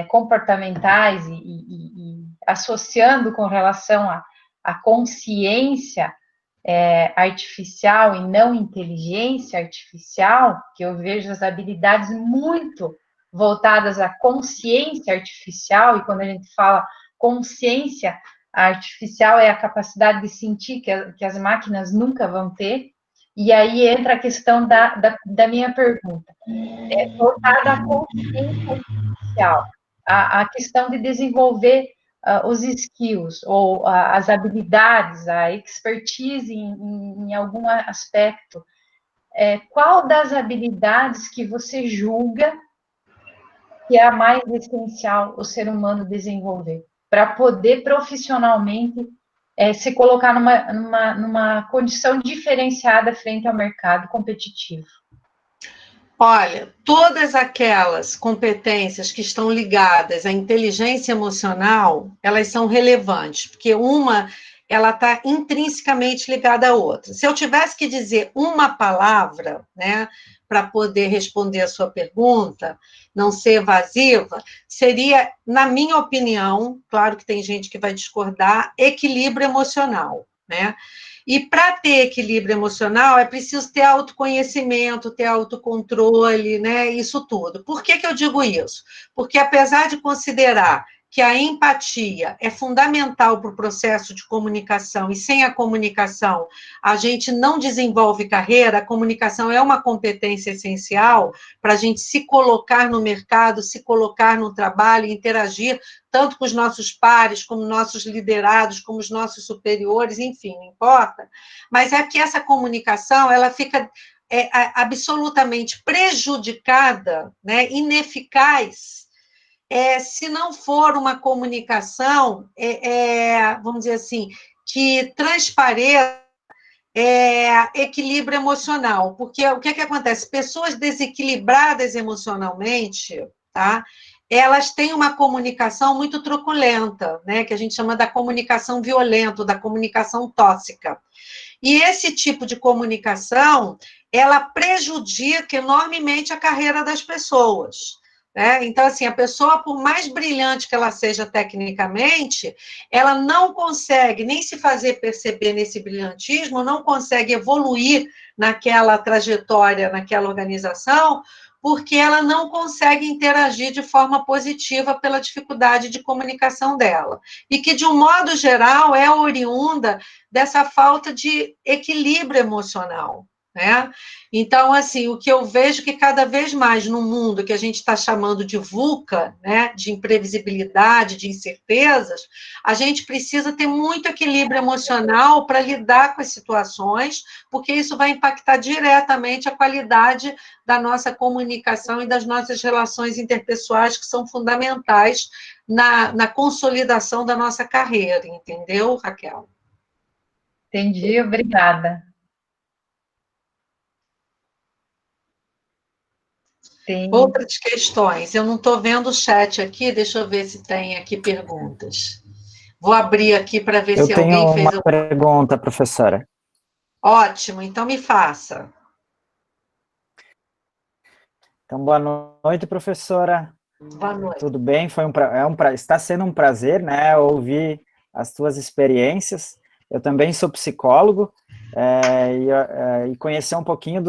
comportamentais e associando com relação à consciência artificial e não inteligência artificial, que eu vejo as habilidades muito voltadas à consciência artificial, e quando a gente fala consciência artificial é a capacidade de sentir que as máquinas nunca vão ter, e aí entra a questão da minha pergunta, voltada à consciência artificial, a questão de desenvolver os skills, ou as habilidades, a expertise em algum aspecto. Qual das habilidades que você julga que é a mais essencial o ser humano desenvolver, para poder profissionalmente se colocar numa condição diferenciada frente ao mercado competitivo? Olha, todas aquelas competências que estão ligadas à inteligência emocional, elas são relevantes, porque uma, ela está intrinsecamente ligada à outra. Se eu tivesse que dizer uma palavra, né, para poder responder a sua pergunta, não ser evasiva, seria, na minha opinião, claro que tem gente que vai discordar, equilíbrio emocional, né? E para ter equilíbrio emocional, é preciso ter autoconhecimento, ter autocontrole, né? Isso tudo. Por que eu digo isso? Porque, apesar de considerar que a empatia é fundamental para o processo de comunicação, e sem a comunicação a gente não desenvolve carreira, a comunicação é uma competência essencial para a gente se colocar no mercado, se colocar no trabalho, interagir tanto com os nossos pares, como nossos liderados, como os nossos superiores, enfim, não importa. Mas é que essa comunicação, ela fica absolutamente prejudicada, né, ineficaz, se não for uma comunicação, vamos dizer assim, que transpareça equilíbrio emocional, porque o que acontece? Pessoas desequilibradas emocionalmente, tá? Elas têm uma comunicação muito truculenta, né? Que a gente chama da comunicação violenta, da comunicação tóxica. E esse tipo de comunicação, ela prejudica enormemente a carreira das pessoas. Então, assim, a pessoa, por mais brilhante que ela seja tecnicamente, ela não consegue nem se fazer perceber nesse brilhantismo, não consegue evoluir naquela trajetória, naquela organização, porque ela não consegue interagir de forma positiva pela dificuldade de comunicação dela. E que, de um modo geral, é oriunda dessa falta de equilíbrio emocional. Né? Então, assim, o que eu vejo que cada vez mais no mundo que a gente está chamando de VUCA, né, de imprevisibilidade, de incertezas, a gente precisa ter muito equilíbrio emocional para lidar com as situações, porque isso vai impactar diretamente a qualidade da nossa comunicação e das nossas relações interpessoais, que são fundamentais na consolidação da nossa carreira, entendeu, Raquel? Entendi, obrigada. Outras questões. Eu não estou vendo o chat aqui, deixa eu ver se tem aqui perguntas. Vou abrir aqui para ver se alguém fez... Eu tenho uma pergunta, professora. Ótimo, então me faça. Então, boa noite, professora. Boa noite. Tudo bem? Está sendo um prazer, né, ouvir as tuas experiências. Eu também sou psicólogo e conhecer um pouquinho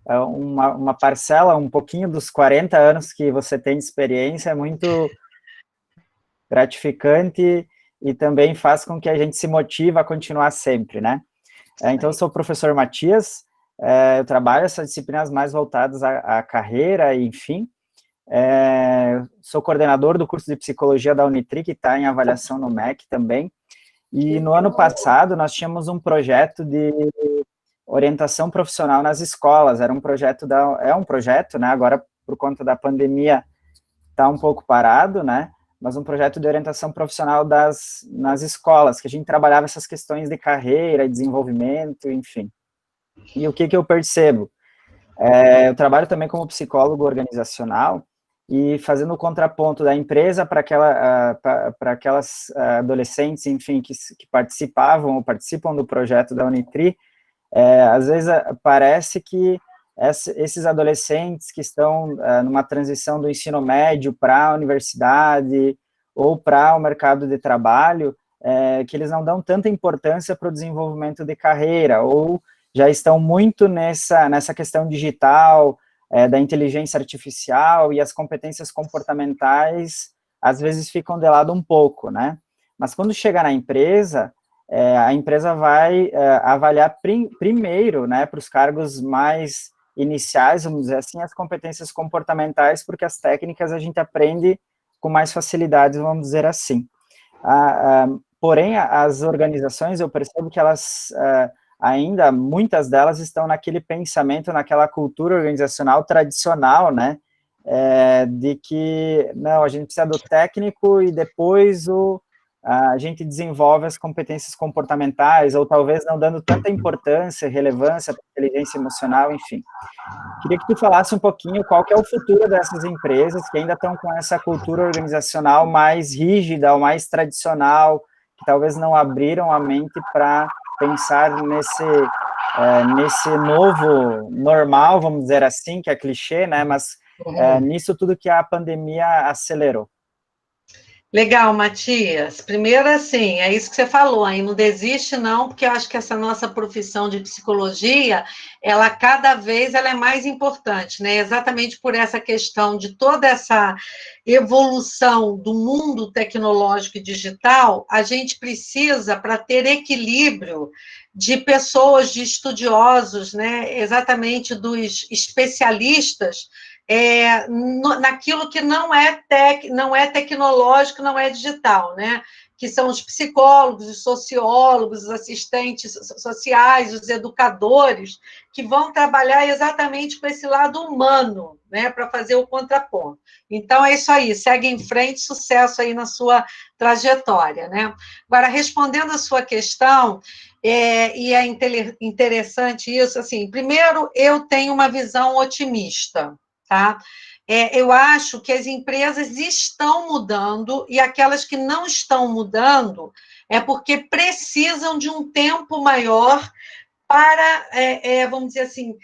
uma parcela, um pouquinho dos 40 anos que você tem de experiência é muito gratificante e também faz com que a gente se motive a continuar sempre, né? Então, eu sou o professor Matias, eu trabalho essas disciplinas mais voltadas à carreira, enfim. Sou coordenador do curso de Psicologia da Unitri, que está em avaliação no MEC também. E no ano passado, nós tínhamos um projeto de orientação profissional nas escolas. É um projeto, né, agora por conta da pandemia está um pouco parado, né, mas um projeto de orientação profissional nas escolas, que a gente trabalhava essas questões de carreira, desenvolvimento, enfim. E o que eu percebo? Eu trabalho também como psicólogo organizacional, e fazendo o contraponto da empresa para aquelas adolescentes, enfim, que participavam ou participam do projeto da Unitri, às vezes parece que esses adolescentes que estão numa transição do ensino médio para a universidade ou para o mercado de trabalho, que eles não dão tanta importância para o desenvolvimento de carreira, ou já estão muito nessa questão digital, da inteligência artificial, e as competências comportamentais às vezes ficam de lado um pouco, né? Mas quando chega na empresa, a empresa vai avaliar primeiro, né, para os cargos mais iniciais, vamos dizer assim, as competências comportamentais, porque as técnicas a gente aprende com mais facilidade, vamos dizer assim. Porém, as organizações, eu percebo que elas ainda, muitas delas estão naquele pensamento, naquela cultura organizacional tradicional, né, de que, não, a gente precisa do técnico e depois a gente desenvolve as competências comportamentais, ou talvez não dando tanta importância, relevância para a inteligência emocional, enfim. Queria que tu falasse um pouquinho qual que é o futuro dessas empresas que ainda estão com essa cultura organizacional mais rígida, ou mais tradicional, que talvez não abriram a mente para pensar nesse novo normal, vamos dizer assim, que é clichê, né, mas nisso tudo que a pandemia acelerou. Legal, Matias. Primeiro, assim, é isso que você falou, aí não desiste não, porque eu acho que essa nossa profissão de psicologia, ela cada vez ela é mais importante, né? Exatamente por essa questão de toda essa evolução do mundo tecnológico e digital, a gente precisa, para ter equilíbrio, de pessoas, de estudiosos, né? Exatamente dos especialistas, naquilo que não é tecnológico, não é digital, né? Que são os psicólogos, os sociólogos, os assistentes sociais, os educadores, que vão trabalhar exatamente com esse lado humano, né? Para fazer o contraponto. Então, é isso aí, segue em frente, sucesso aí na sua trajetória, né? Agora, respondendo a sua questão, e é interessante isso, assim, primeiro, eu tenho uma visão otimista, tá? Eu acho que as empresas estão mudando, e aquelas que não estão mudando é porque precisam de um tempo maior para, vamos dizer assim,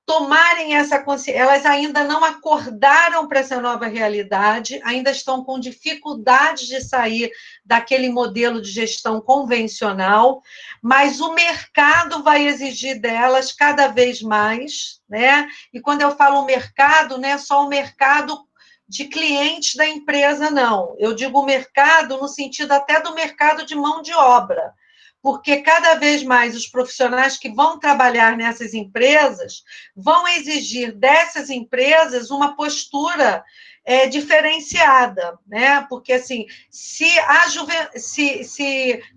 tomarem essa consciência. Elas ainda não acordaram para essa nova realidade, ainda estão com dificuldade de sair daquele modelo de gestão convencional, mas o mercado vai exigir delas cada vez mais, né? E quando eu falo mercado, não é só o mercado de clientes da empresa, não. Eu digo mercado no sentido até do mercado de mão de obra, porque cada vez mais os profissionais que vão trabalhar nessas empresas vão exigir dessas empresas uma postura diferenciada, né? Porque, assim, se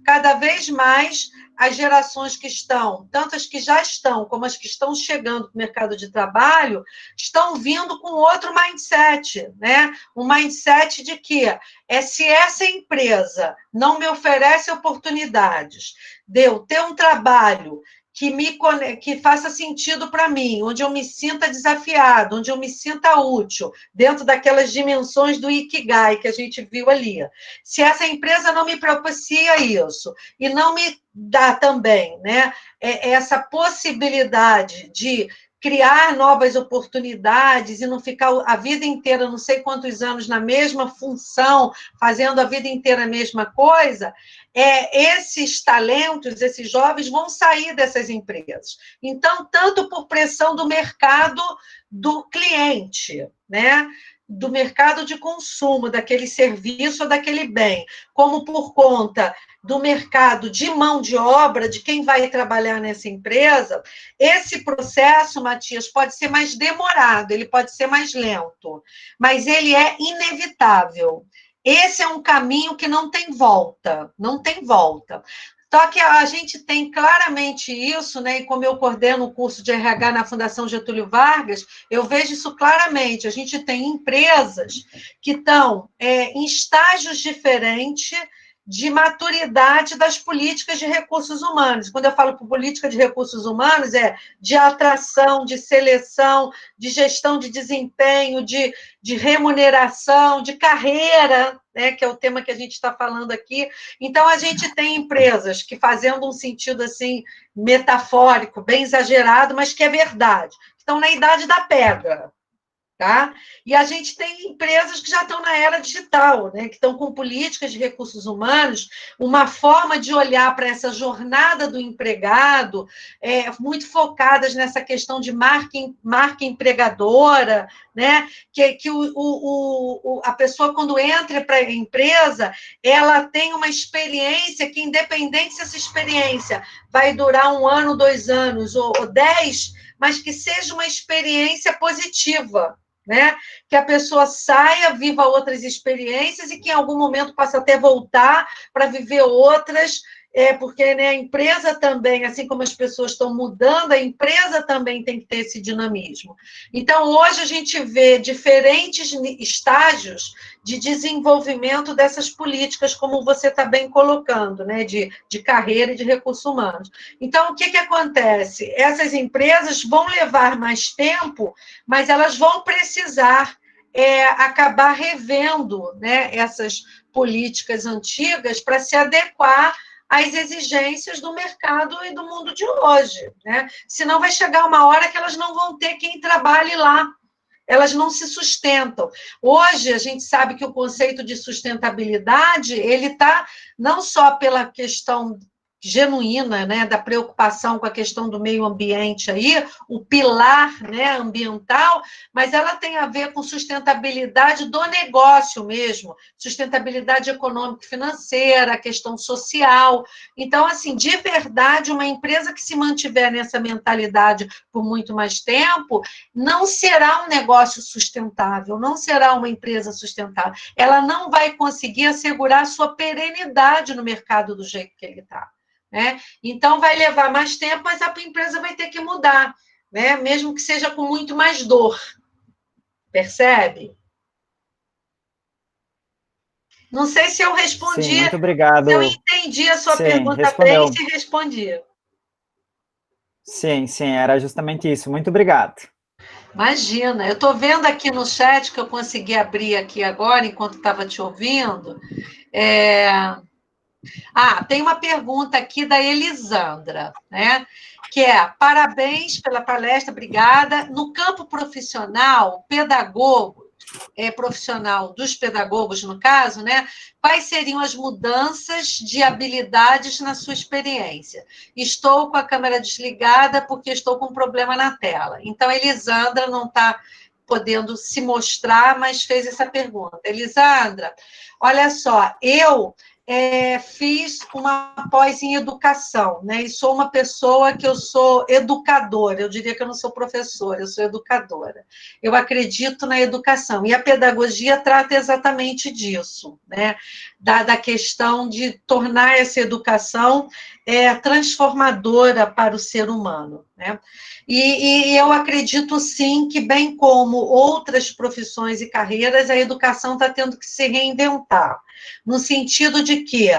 cada vez mais as gerações que estão, tanto as que já estão, como as que estão chegando para o mercado de trabalho, estão vindo com outro mindset, né? Um mindset de que se essa empresa não me oferece oportunidades de eu ter um trabalho que faça sentido para mim, onde eu me sinta desafiado, onde eu me sinta útil, dentro daquelas dimensões do Ikigai que a gente viu ali. Se essa empresa não me propicia isso, e não me dá também, né, essa possibilidade de criar novas oportunidades e não ficar a vida inteira, não sei quantos anos, na mesma função, fazendo a vida inteira a mesma coisa, esses talentos, esses jovens vão sair dessas empresas. Então, tanto por pressão do mercado do cliente, né? Do mercado de consumo, daquele serviço ou daquele bem, como por conta do mercado de mão de obra, de quem vai trabalhar nessa empresa, esse processo, Matias, pode ser mais demorado, ele pode ser mais lento, mas ele é inevitável. Esse é um caminho que não tem volta, não tem volta. Só que a gente tem claramente isso, né? E como eu coordeno o curso de RH na Fundação Getúlio Vargas, eu vejo isso claramente. A gente tem empresas que estão em estágios diferentes de maturidade das políticas de recursos humanos. Quando eu falo por política de recursos humanos, é de atração, de seleção, de gestão de desempenho, de remuneração, de carreira, né, que é o tema que a gente está falando aqui. Então, a gente tem empresas que, fazendo um sentido assim metafórico, bem exagerado, mas que é verdade, estão na idade da pedra. Tá? E a gente tem empresas que já estão na era digital, né? Que estão com políticas de recursos humanos, uma forma de olhar para essa jornada do empregado, muito focadas nessa questão de marca empregadora, né? Que a pessoa, quando entra para a empresa, ela tem uma experiência que, independente se essa experiência vai durar 1 ano, 2 anos ou 10, mas que seja uma experiência positiva, né? Que a pessoa saia, viva outras experiências e que em algum momento possa até voltar para viver outras, porque, né, a empresa também, assim como as pessoas estão mudando, a empresa também tem que ter esse dinamismo. Então, hoje a gente vê diferentes estágios de desenvolvimento dessas políticas, como você está bem colocando, né, de carreira e de recursos humanos. Então, o que acontece? Essas empresas vão levar mais tempo, mas elas vão precisar acabar revendo, né, essas políticas antigas para se adequar às exigências do mercado e do mundo de hoje, né? Senão vai chegar uma hora que elas não vão ter quem trabalhe lá. Elas não se sustentam. Hoje, a gente sabe que o conceito de sustentabilidade, ele está não só pela questão genuína, né, da preocupação com a questão do meio ambiente aí, o pilar, né, ambiental, mas ela tem a ver com sustentabilidade do negócio mesmo, sustentabilidade econômico-financeira, a questão social. Então, assim, de verdade, uma empresa que se mantiver nessa mentalidade por muito mais tempo, não será um negócio sustentável, não será uma empresa sustentável. Ela não vai conseguir assegurar a sua perenidade no mercado do jeito que ele está. Né? Então, vai levar mais tempo, mas a empresa vai ter que mudar, né? Mesmo que seja com muito mais dor. Percebe? Não sei se eu respondi. Sim, muito obrigado. Se eu entendi a sua pergunta respondeu. bem, se respondi. Sim, era justamente isso. Muito obrigado. Imagina, eu estou vendo aqui no chat, que eu consegui abrir aqui agora, enquanto estava te ouvindo. Tem uma pergunta aqui da Elisandra, né? Que é: parabéns pela palestra, obrigada. No campo profissional, profissional dos pedagogos, no caso, né? Quais seriam as mudanças de habilidades na sua experiência? Estou com a câmera desligada porque estou com um problema na tela. Então, a Elisandra não está podendo se mostrar, mas fez essa pergunta. Elisandra, olha só, eu fiz uma pós em educação, né? E sou uma pessoa que eu sou educadora, eu diria que eu não sou professora, eu sou educadora. Eu acredito na educação, e a pedagogia trata exatamente disso, né? Da questão de tornar essa educação transformadora para o ser humano, né? E eu acredito, sim, que bem como outras profissões e carreiras, a educação está tendo que se reinventar, no sentido de que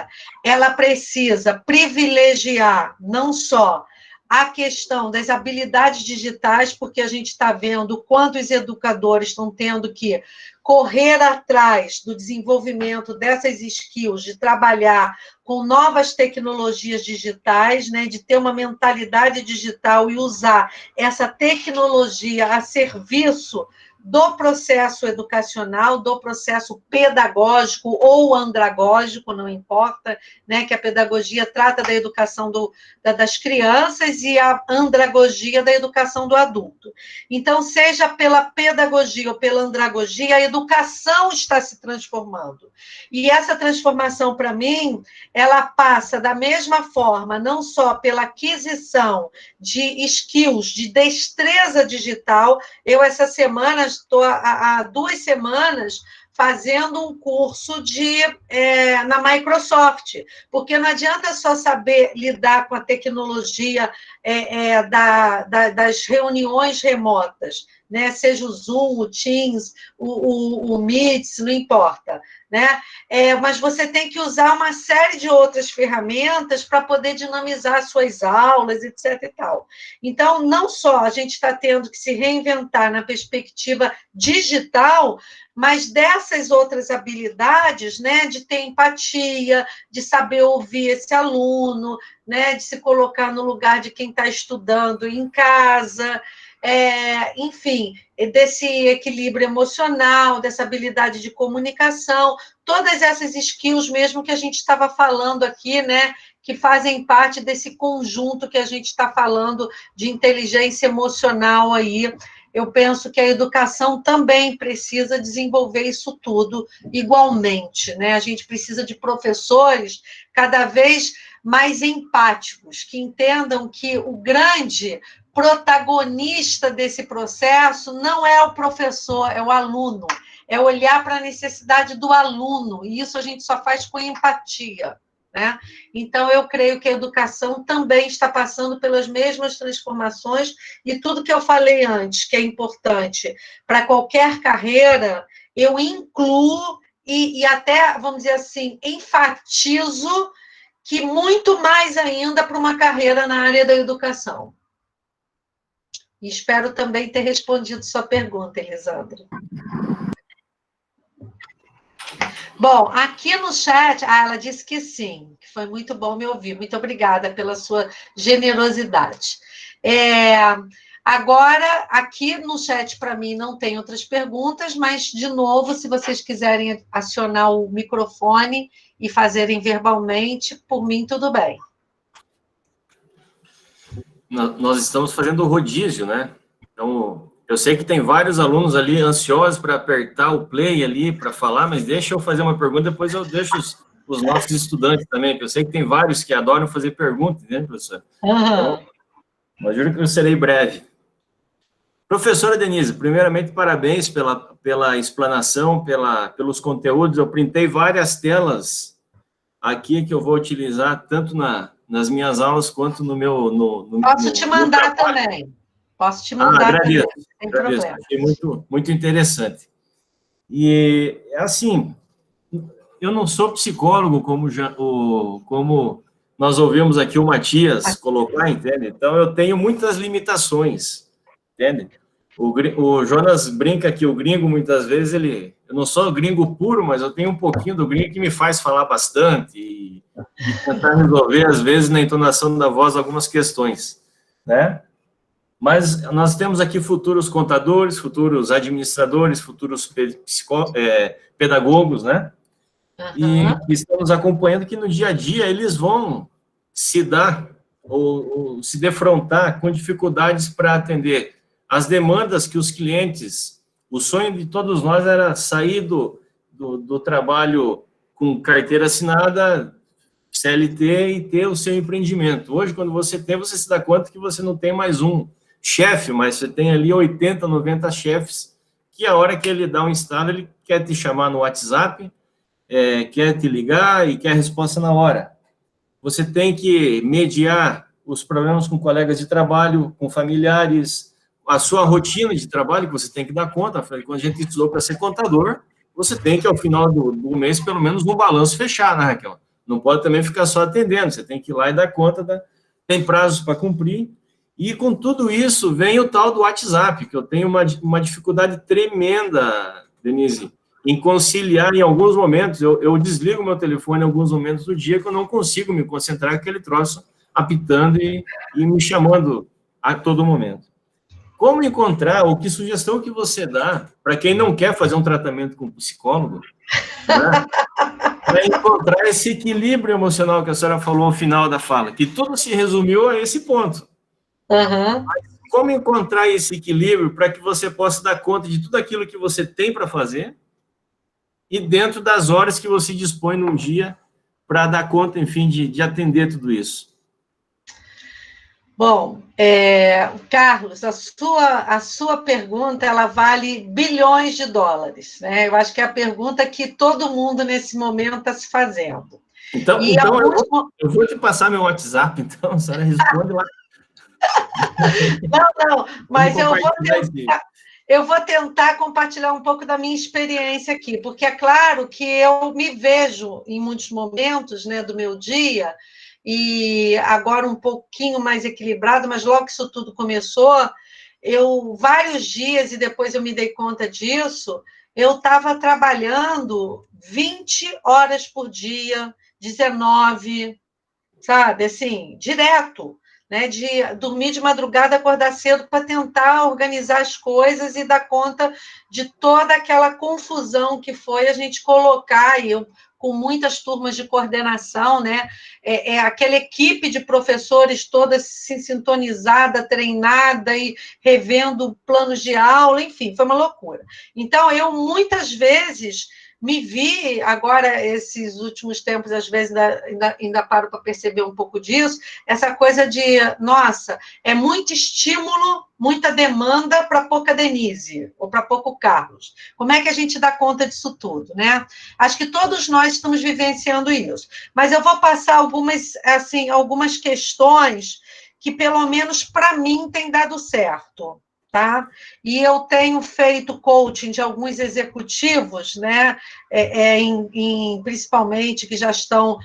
ela precisa privilegiar não só a questão das habilidades digitais, porque a gente está vendo o quanto os educadores estão tendo que correr atrás do desenvolvimento dessas skills, de trabalhar com novas tecnologias digitais, né, de ter uma mentalidade digital e usar essa tecnologia a serviço do processo educacional, do processo pedagógico ou andragógico, não importa, né, que a pedagogia trata da educação das crianças e a andragogia da educação do adulto. Então, seja pela pedagogia ou pela andragogia, a educação está se transformando. E essa transformação, para mim, ela passa da mesma forma, não só pela aquisição de skills, de destreza digital. Eu, essa semana, estou há 2 semanas fazendo um curso na Microsoft, porque não adianta só saber lidar com a tecnologia das reuniões remotas, né? Seja o Zoom, o Teams, o Meet, não importa, né? Mas você tem que usar uma série de outras ferramentas para poder dinamizar suas aulas, etc. e tal. Então, não só a gente está tendo que se reinventar na perspectiva digital, mas dessas outras habilidades, né, de ter empatia, de saber ouvir esse aluno, né, de se colocar no lugar de quem está estudando em casa, enfim, desse equilíbrio emocional, dessa habilidade de comunicação, todas essas skills mesmo que a gente estava falando aqui, né, que fazem parte desse conjunto que a gente está falando de inteligência emocional aí. Eu penso que a educação também precisa desenvolver isso tudo igualmente, né? A gente precisa de professores cada vez mais empáticos, que entendam que o grande protagonista desse processo não é o professor, é o aluno, é olhar para a necessidade do aluno, e isso a gente só faz com empatia, né? Então, eu creio que a educação também está passando pelas mesmas transformações, e tudo que eu falei antes, que é importante para qualquer carreira, eu incluo e até, vamos dizer assim, enfatizo que muito mais ainda para uma carreira na área da educação. E espero também ter respondido sua pergunta, Elisandra. Bom, aqui no chat, ela disse que sim, que foi muito bom me ouvir. Muito obrigada pela sua generosidade. Agora, aqui no chat, para mim, não tem outras perguntas, mas, de novo, se vocês quiserem acionar o microfone e fazerem verbalmente, por mim, tudo bem. Nós estamos fazendo o rodízio, né? Então, eu sei que tem vários alunos ali ansiosos para apertar o play ali, para falar, mas deixa eu fazer uma pergunta, depois eu deixo os nossos estudantes também, porque eu sei que tem vários que adoram fazer perguntas, né, professor? Então, mas juro que eu serei breve. Professora Denise, primeiramente, parabéns pela explanação, pelos conteúdos. Eu printei várias telas aqui que eu vou utilizar tanto nas minhas aulas quanto no meu... Posso te mandar também. Posso te mandar agradeço, também, sem problema. Achei muito, muito interessante. E, assim, eu não sou psicólogo, como nós ouvimos aqui o Matias colocar, entende? Então, eu tenho muitas limitações, entende? O Jonas brinca que o gringo, muitas vezes, eu não sou gringo puro, mas eu tenho um pouquinho do gringo que me faz falar bastante e tentar resolver, às vezes, na entonação da voz, algumas questões, né? Mas nós temos aqui futuros contadores, futuros administradores, futuros pedagogos, né? E estamos acompanhando que no dia a dia eles vão se dar ou se defrontar com dificuldades para atender as demandas que os clientes... O sonho de todos nós era sair do trabalho com carteira assinada, CLT, e ter o seu empreendimento. Hoje, quando você se dá conta que você não tem mais um chefe, mas você tem ali 80, 90 chefes, que a hora que ele dá um estalo, ele quer te chamar no WhatsApp, quer te ligar e quer a resposta na hora. Você tem que mediar os problemas com colegas de trabalho, com familiares, a sua rotina de trabalho, que você tem que dar conta. Quando a gente estudou para ser contador, você tem que, ao final do mês, pelo menos um balanço fechar, né, Raquel? Não pode também ficar só atendendo, você tem que ir lá e dar conta, tem prazos para cumprir. E com tudo isso vem o tal do WhatsApp, que eu tenho uma dificuldade tremenda, Denise, em conciliar em alguns momentos. Eu desligo meu telefone em alguns momentos do dia que eu não consigo me concentrar com aquele troço apitando e me chamando a todo momento. Como encontrar, ou que sugestão que você dá para quem não quer fazer um tratamento com um psicólogo, né, para encontrar esse equilíbrio emocional que a senhora falou ao final da fala, que tudo se resumiu a esse ponto. Mas como encontrar esse equilíbrio para que você possa dar conta de tudo aquilo que você tem para fazer e dentro das horas que você dispõe num dia para dar conta, enfim, de atender tudo isso? Bom, Carlos, a sua pergunta, ela vale bilhões de dólares, né? Eu acho que é a pergunta que todo mundo nesse momento está se fazendo. Então eu vou te passar meu WhatsApp, então, a senhora responde lá. Não, mas eu vou tentar compartilhar um pouco da minha experiência aqui, porque é claro que eu me vejo em muitos momentos, né, do meu dia, e agora um pouquinho mais equilibrado, mas logo que isso tudo começou, vários dias, e depois eu me dei conta disso, eu estava trabalhando 20 horas por dia, 19, sabe, assim, direto, né, de dormir de madrugada, acordar cedo para tentar organizar as coisas e dar conta de toda aquela confusão que foi a gente colocar, e eu com muitas turmas de coordenação, né, aquela equipe de professores toda sintonizada, treinada e revendo planos de aula, enfim, foi uma loucura. Então, eu muitas vezes me vi, agora, esses últimos tempos, às vezes ainda paro para perceber um pouco disso, essa coisa de, nossa, é muito estímulo, muita demanda para pouca Denise, ou para pouco Carlos. Como é que a gente dá conta disso tudo, né? Acho que todos nós estamos vivenciando isso. Mas eu vou passar algumas questões que, pelo menos para mim, têm dado certo. Tá? E eu tenho feito coaching de alguns executivos, né, principalmente que já estão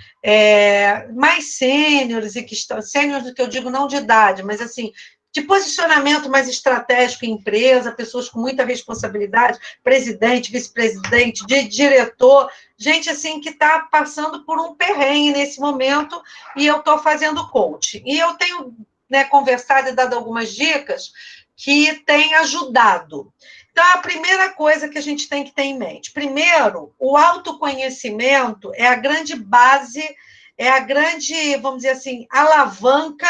mais sêniores, e que estão, sêniores do que eu digo não de idade, mas assim, de posicionamento mais estratégico em empresa, pessoas com muita responsabilidade, presidente, vice-presidente, diretor, gente assim que está passando por um perrengue nesse momento, e eu estou fazendo coaching. E eu tenho, né, conversado e dado algumas dicas que tem ajudado. Então, a primeira coisa que a gente tem que ter em mente, primeiro, o autoconhecimento é a grande base, é a grande, vamos dizer assim, alavanca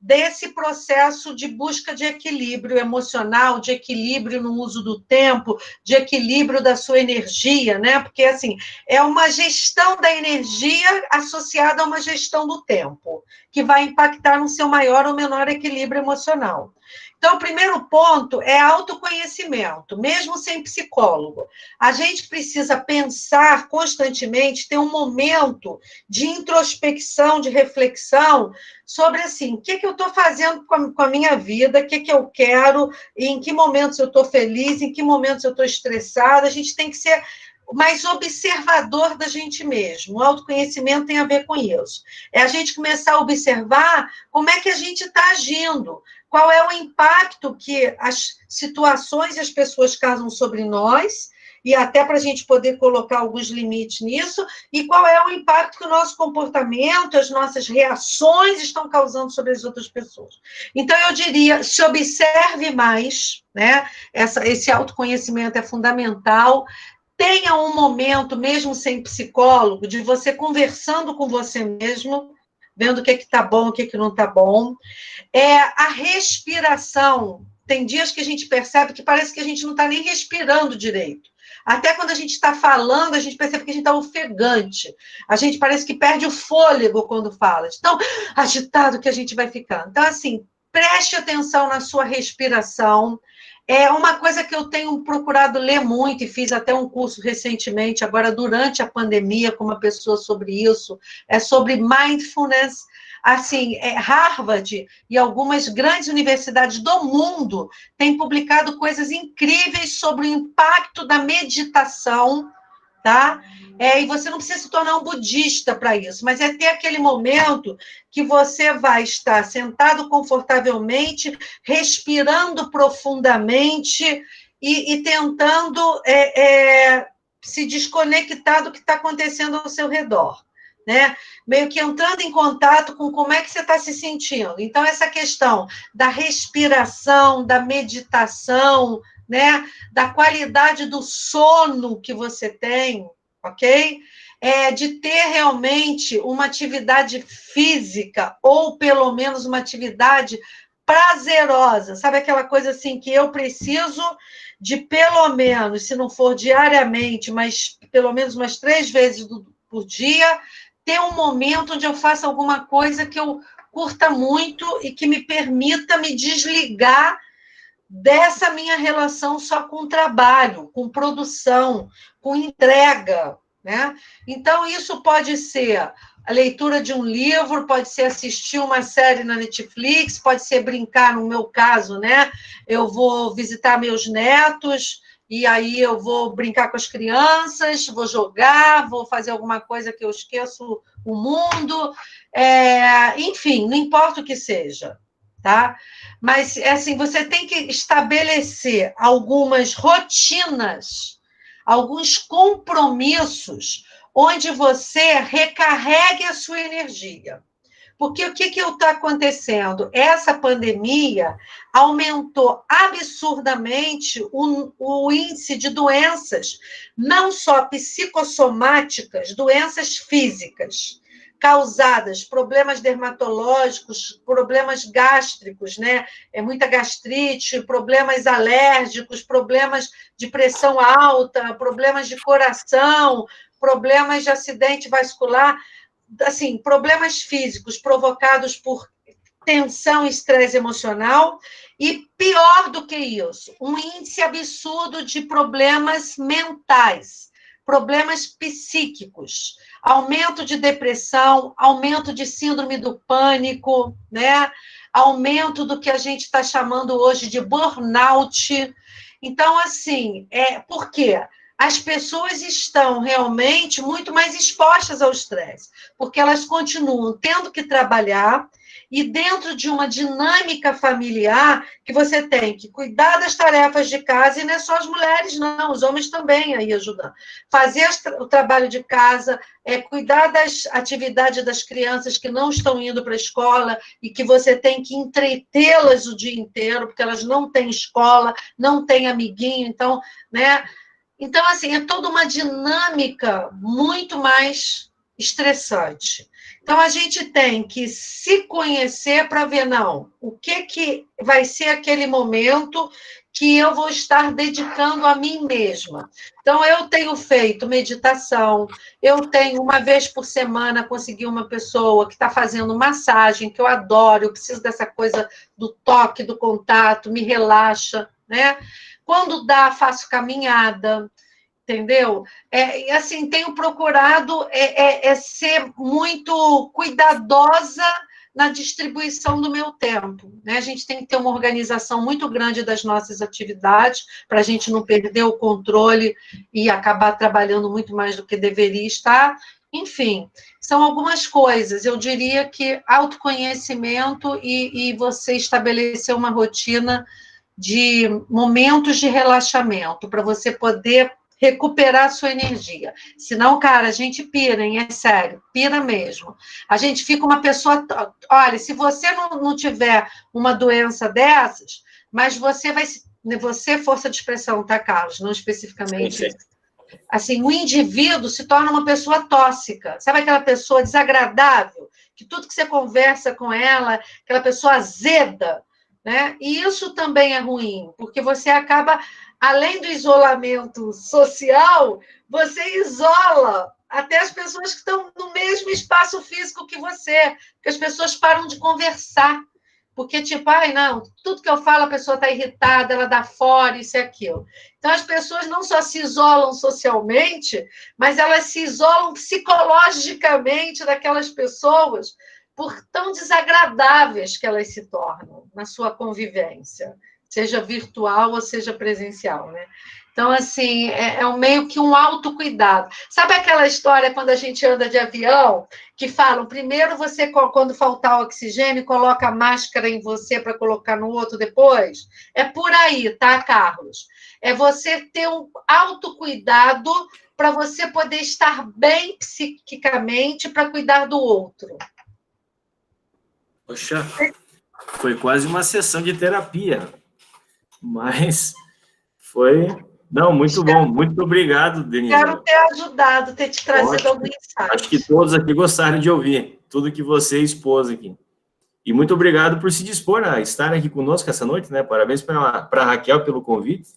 desse processo de busca de equilíbrio emocional, de equilíbrio no uso do tempo, de equilíbrio da sua energia, né? Porque, assim, é uma gestão da energia associada a uma gestão do tempo, que vai impactar no seu maior ou menor equilíbrio emocional. Então, o primeiro ponto é autoconhecimento, mesmo sem psicólogo. A gente precisa pensar constantemente, ter um momento de introspecção, de reflexão sobre, assim, o que eu estou fazendo com a minha vida, o que eu quero, em que momentos eu estou feliz, em que momentos eu estou estressada. A gente tem que ser mais observador da gente mesmo. O autoconhecimento tem a ver com isso. É a gente começar a observar como é que a gente está agindo, qual é o impacto que as situações e as pessoas causam sobre nós, e até para a gente poder colocar alguns limites nisso, e qual é o impacto que o nosso comportamento, as nossas reações estão causando sobre as outras pessoas. Então, eu diria, se observe mais, né? Esse autoconhecimento é fundamental. Tenha um momento, mesmo sem psicólogo, de você conversando com você mesmo, vendo o que está bom, o que não está bom. A respiração. Tem dias que a gente percebe que parece que a gente não está nem respirando direito. Até quando a gente está falando, a gente percebe que a gente está ofegante. A gente parece que perde o fôlego quando fala. De tão agitado que a gente vai ficando. Então, assim, preste atenção na sua respiração. É uma coisa que eu tenho procurado ler muito, e fiz até um curso recentemente, agora durante a pandemia, com uma pessoa sobre isso, é sobre mindfulness. Assim, Harvard e algumas grandes universidades do mundo têm publicado coisas incríveis sobre o impacto da meditação, tá? E você não precisa se tornar um budista para isso, mas é ter aquele momento que você vai estar sentado confortavelmente, respirando profundamente e tentando se desconectar do que está acontecendo ao seu redor, né? Meio que entrando em contato com como é que você está se sentindo. Então, essa questão da respiração, da meditação, né? Da qualidade do sono que você tem, ok? De ter realmente uma atividade física, ou pelo menos uma atividade prazerosa, sabe aquela coisa assim que eu preciso de pelo menos, se não for diariamente, mas pelo menos umas 3 vezes por dia, ter um momento onde eu faça alguma coisa que eu curta muito e que me permita me desligar dessa minha relação só com trabalho, com produção, com entrega, né? Então, isso pode ser a leitura de um livro, pode ser assistir uma série na Netflix, pode ser brincar, no meu caso, né? Eu vou visitar meus netos, e aí eu vou brincar com as crianças, vou jogar, vou fazer alguma coisa que eu esqueço o mundo, enfim, não importa o que seja, tá? Mas, assim, você tem que estabelecer algumas rotinas, alguns compromissos, onde você recarregue a sua energia. Porque o que está acontecendo? Essa pandemia aumentou absurdamente o índice de doenças, não só psicossomáticas, doenças físicas, causadas, problemas dermatológicos, problemas gástricos, né? Muita gastrite, problemas alérgicos, problemas de pressão alta, problemas de coração, problemas de acidente vascular, assim, problemas físicos provocados por tensão e estresse emocional, e pior do que isso, um índice absurdo de problemas mentais, problemas psíquicos, aumento de depressão, aumento de síndrome do pânico, né? Aumento do que a gente está chamando hoje de burnout. Então, assim, por quê? As pessoas estão realmente muito mais expostas ao estresse, porque elas continuam tendo que trabalhar, e dentro de uma dinâmica familiar, que você tem que cuidar das tarefas de casa, e não é só as mulheres, não, os homens também aí ajudando. Fazer o trabalho de casa, cuidar das atividades das crianças que não estão indo para a escola, e que você tem que entretê-las o dia inteiro, porque elas não têm escola, não têm amiguinho, então, né? Então, assim, é toda uma dinâmica muito mais estressante. Então, a gente tem que se conhecer para ver, não, o que vai ser aquele momento que eu vou estar dedicando a mim mesma. Então, eu tenho feito meditação, eu tenho, uma vez por semana, consegui uma pessoa que está fazendo massagem, que eu adoro, eu preciso dessa coisa do toque, do contato, me relaxa, né? Quando dá, faço caminhada, entendeu? Assim, tenho procurado ser muito cuidadosa na distribuição do meu tempo, né? A gente tem que ter uma organização muito grande das nossas atividades, para a gente não perder o controle e acabar trabalhando muito mais do que deveria estar. Enfim, são algumas coisas. Eu diria que autoconhecimento e você estabelecer uma rotina de momentos de relaxamento, para você poder recuperar a sua energia. Senão, cara, a gente pira, hein? É sério, pira mesmo. A gente fica uma pessoa... Olha, se você não tiver uma doença dessas, mas você vai... Você, força de expressão, tá, Carlos? Não especificamente. Sim. Assim, o indivíduo se torna uma pessoa tóxica. Sabe aquela pessoa desagradável? Que tudo que você conversa com ela, aquela pessoa azeda, né? E isso também é ruim, porque você acaba, além do isolamento social, você isola até as pessoas que estão no mesmo espaço físico que você, porque as pessoas param de conversar, porque, tipo, não, tudo que eu falo, a pessoa está irritada, ela dá fora, isso e aquilo. Então, as pessoas não só se isolam socialmente, mas elas se isolam psicologicamente daquelas pessoas, por tão desagradáveis que elas se tornam na sua convivência, seja virtual ou seja presencial, né? Então, assim, meio que um autocuidado. Sabe aquela história quando a gente anda de avião, que falam, primeiro você, quando faltar oxigênio, coloca a máscara em você para colocar no outro depois? É por aí, tá, Carlos? É você ter um autocuidado para você poder estar bem psiquicamente para cuidar do outro. Poxa, foi quase uma sessão de terapia, mas foi... Não, muito bom, muito obrigado, Denise. Quero ter ajudado, ter te trazido algum insight. Acho que todos aqui gostaram de ouvir tudo que você expôs aqui. E muito obrigado por se dispor a estar aqui conosco essa noite, né? Parabéns para a Raquel pelo convite.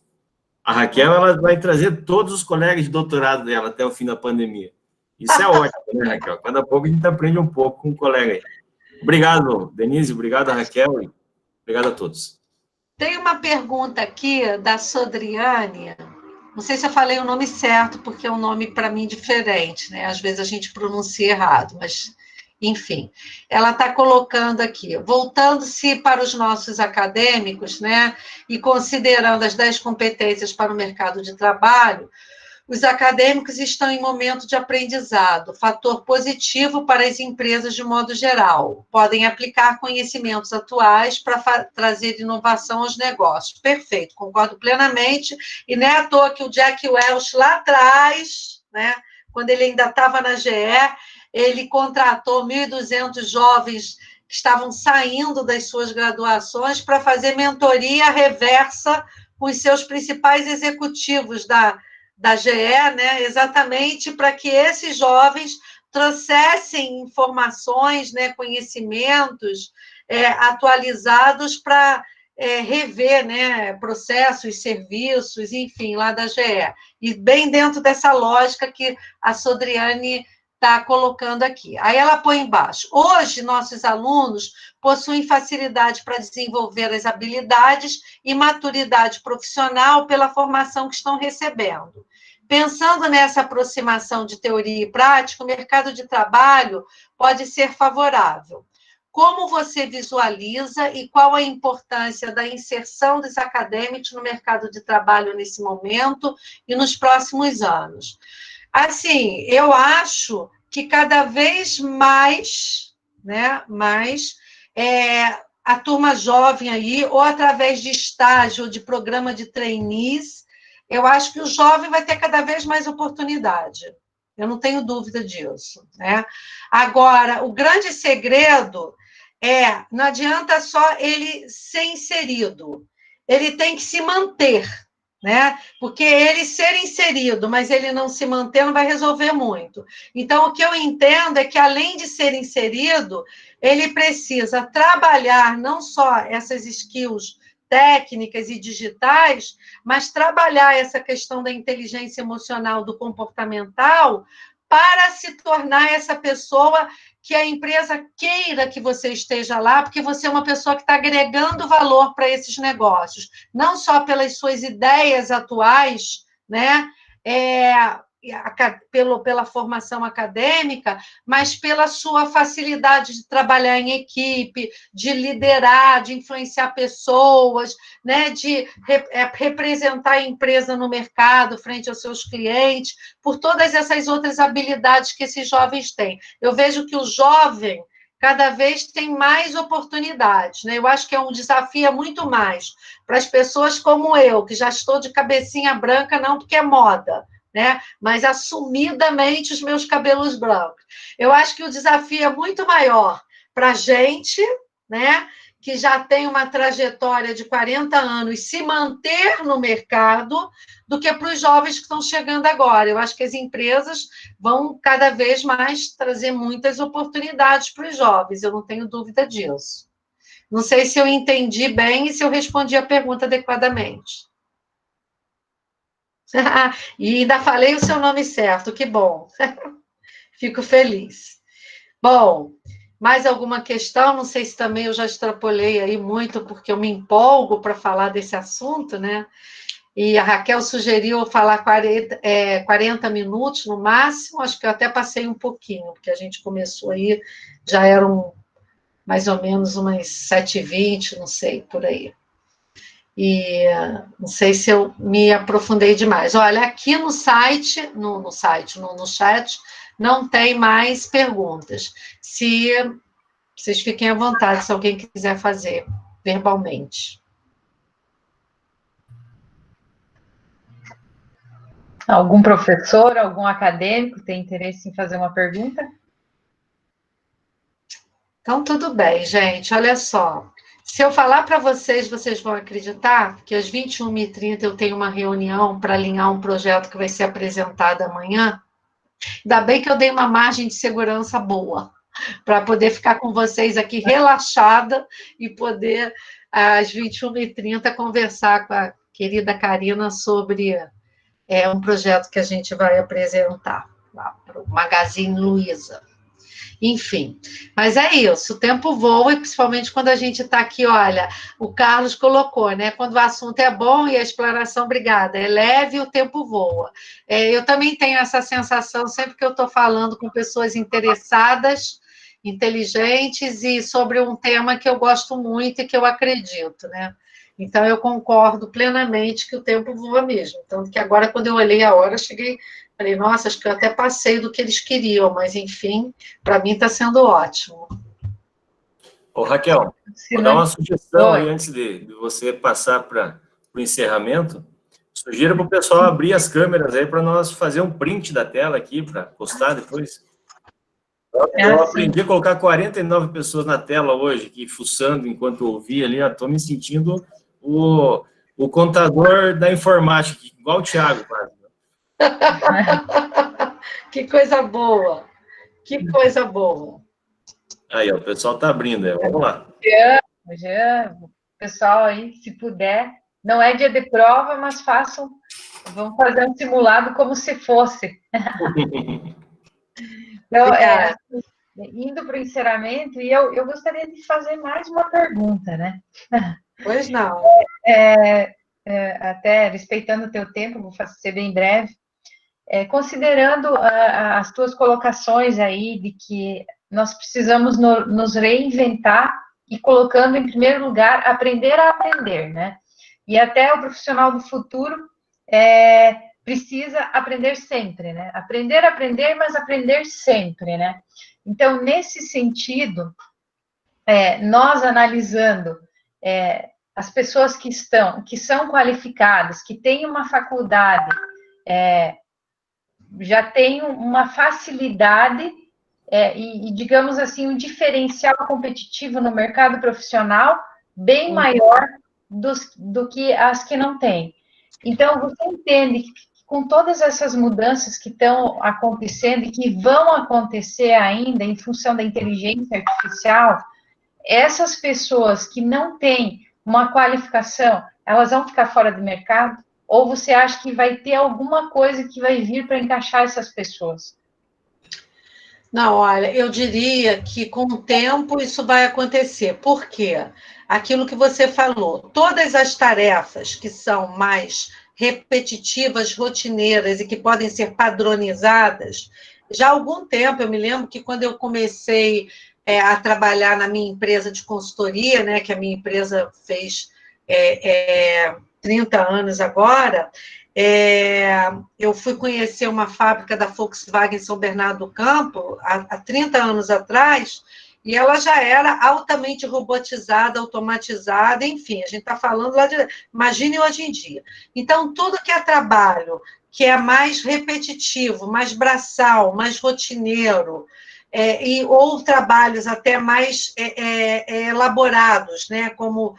A Raquel, ela vai trazer todos os colegas de doutorado dela até o fim da pandemia. Isso é ótimo, né, Raquel? Cada pouco a gente aprende um pouco com um colega aí. Obrigado, Denise, obrigado, Raquel, e obrigado a todos. Tem uma pergunta aqui da Sodriane, não sei se eu falei o nome certo, porque é um nome, para mim, diferente, né? Às vezes a gente pronuncia errado, mas, enfim. Ela está colocando aqui, voltando-se para os nossos acadêmicos, né? E considerando as 10 competências para o mercado de trabalho, os acadêmicos estão em momento de aprendizado, fator positivo para as empresas de modo geral. Podem aplicar conhecimentos atuais para trazer inovação aos negócios. Perfeito, concordo plenamente. E não é à toa que o Jack Welch, lá atrás, né, quando ele ainda estava na GE, ele contratou 1.200 jovens que estavam saindo das suas graduações para fazer mentoria reversa com os seus principais executivos da GE, né, exatamente para que esses jovens trouxessem informações, né, conhecimentos atualizados para rever, né, processos, serviços, enfim, lá da GE. E bem dentro dessa lógica que a Sodriane está colocando aqui. Aí ela põe embaixo. Hoje, nossos alunos possuem facilidade para desenvolver as habilidades e maturidade profissional pela formação que estão recebendo. Pensando nessa aproximação de teoria e prática, o mercado de trabalho pode ser favorável. Como você visualiza e qual a importância da inserção dos acadêmicos no mercado de trabalho nesse momento e nos próximos anos? Assim, eu acho que cada vez mais, né, a turma jovem aí, ou através de estágio, ou de programa de trainees, eu acho que o jovem vai ter cada vez mais oportunidade. Eu não tenho dúvida disso, né? Agora, o grande segredo não adianta só ele ser inserido, ele tem que se manter, né? Porque ele ser inserido, mas ele não se manter, não vai resolver muito. Então, o que eu entendo é que, além de ser inserido, ele precisa trabalhar não só essas skills técnicas e digitais, mas trabalhar essa questão da inteligência emocional, do comportamental, para se tornar essa pessoa que a empresa queira que você esteja lá, porque você é uma pessoa que está agregando valor para esses negócios, não só pelas suas ideias atuais, né? Pela formação acadêmica, mas pela sua facilidade de trabalhar em equipe, de liderar, de influenciar pessoas, né, de representar a empresa no mercado frente aos seus clientes, por todas essas outras habilidades que esses jovens têm. Eu vejo que o jovem cada vez tem mais oportunidades, né? Eu acho que é um desafio muito mais para as pessoas como eu, que já estou de cabecinha branca, não porque é moda, né? Mas assumidamente os meus cabelos brancos. Eu acho que o desafio é muito maior para a gente, né, que já tem uma trajetória de 40 anos, se manter no mercado, do que para os jovens que estão chegando agora. Eu acho que as empresas vão cada vez mais trazer muitas oportunidades para os jovens, eu não tenho dúvida disso. Não sei se eu entendi bem e se eu respondi a pergunta adequadamente. E ainda falei o seu nome certo, que bom. Fico feliz. Bom, mais alguma questão? Não sei se também eu já extrapolei aí muito, porque eu me empolgo para falar desse assunto, né? E a Raquel sugeriu eu falar 40 minutos no máximo, acho que eu até passei um pouquinho, porque a gente começou aí, já eram mais ou menos umas 7h20, não sei, por aí. E não sei se eu me aprofundei demais. Olha, aqui no site, no chat, não tem mais perguntas. Vocês fiquem à vontade, se alguém quiser fazer verbalmente. Algum professor, algum acadêmico tem interesse em fazer uma pergunta? Então, tudo bem, gente. Olha só. Se eu falar para vocês, vocês vão acreditar que às 21h30 eu tenho uma reunião para alinhar um projeto que vai ser apresentado amanhã? Ainda bem que eu dei uma margem de segurança boa, para poder ficar com vocês aqui relaxada e poder, às 21h30, conversar com a querida Karina sobre um projeto que a gente vai apresentar lá para o Magazine Luiza. enfim. Mas é isso, o tempo voa, e principalmente quando a gente está aqui, olha, o Carlos colocou, né? Quando o assunto é bom e a exploração, obrigada, é leve, o tempo voa. Eu também tenho essa sensação sempre que eu estou falando com pessoas interessadas, inteligentes, e sobre um tema que eu gosto muito e que eu acredito, né? Então, eu concordo plenamente que o tempo voa mesmo. Tanto que agora, quando eu olhei a hora, cheguei, falei, nossa, acho que eu até passei do que eles queriam, mas, enfim, para mim está sendo ótimo. Ô, Raquel, vou dar uma sugestão aí antes de você passar para o encerramento. Sugiro para o pessoal abrir as câmeras aí para nós fazer um print da tela aqui para postar depois. Eu aprendi a colocar 49 pessoas na tela hoje, aqui, fuçando enquanto eu ouvi ali. Estou me sentindo o contador da informática, igual o Thiago, quase. Que coisa boa! Que coisa boa! Aí, ó, o pessoal está abrindo, vamos lá. Jean, pessoal aí, se puder, não é dia de prova, mas vamos fazer um simulado como se fosse. Então, indo para o encerramento, e eu gostaria de fazer mais uma pergunta, né? Pois não. Até respeitando o teu tempo, vou ser bem breve. Considerando as tuas colocações aí de que nós precisamos nos reinventar e colocando em primeiro lugar aprender a aprender, né? E até o profissional do futuro precisa aprender sempre, né? Aprender a aprender, mas aprender sempre, né? Então, nesse sentido, nós analisando as pessoas que são qualificadas, que têm uma faculdade, já têm uma facilidade e, digamos assim, um diferencial competitivo no mercado profissional bem maior do que as que não têm. Então, você entende que com todas essas mudanças que estão acontecendo e que vão acontecer ainda em função da inteligência artificial, essas pessoas que não têm uma qualificação, elas vão ficar fora do mercado? Ou você acha que vai ter alguma coisa que vai vir para encaixar essas pessoas? Não, olha, eu diria que com o tempo isso vai acontecer. Por quê? Aquilo que você falou, todas as tarefas que são mais repetitivas, rotineiras e que podem ser padronizadas, já há algum tempo, eu me lembro que quando eu comecei a trabalhar na minha empresa de consultoria, né, que a minha empresa fez 30 anos agora, eu fui conhecer uma fábrica da Volkswagen em São Bernardo do Campo, há 30 anos atrás, e ela já era altamente robotizada, automatizada, enfim, a gente está falando lá de... Imagine hoje em dia. Então, tudo que é trabalho, que é mais repetitivo, mais braçal, mais rotineiro, ou trabalhos até mais elaborados, né, como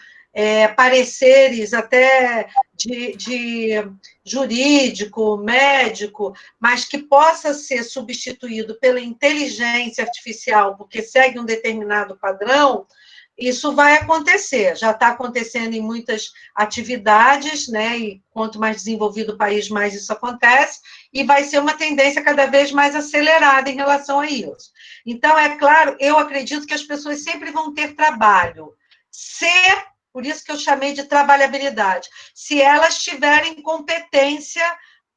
pareceres até de jurídico, médico, mas que possa ser substituído pela inteligência artificial, porque segue um determinado padrão, isso vai acontecer, já está acontecendo em muitas atividades, né? E quanto mais desenvolvido o país, mais isso acontece, e vai ser uma tendência cada vez mais acelerada em relação a isso. Então, é claro, eu acredito que as pessoas sempre vão ter trabalho, por isso que eu chamei de trabalhabilidade, se elas tiverem competência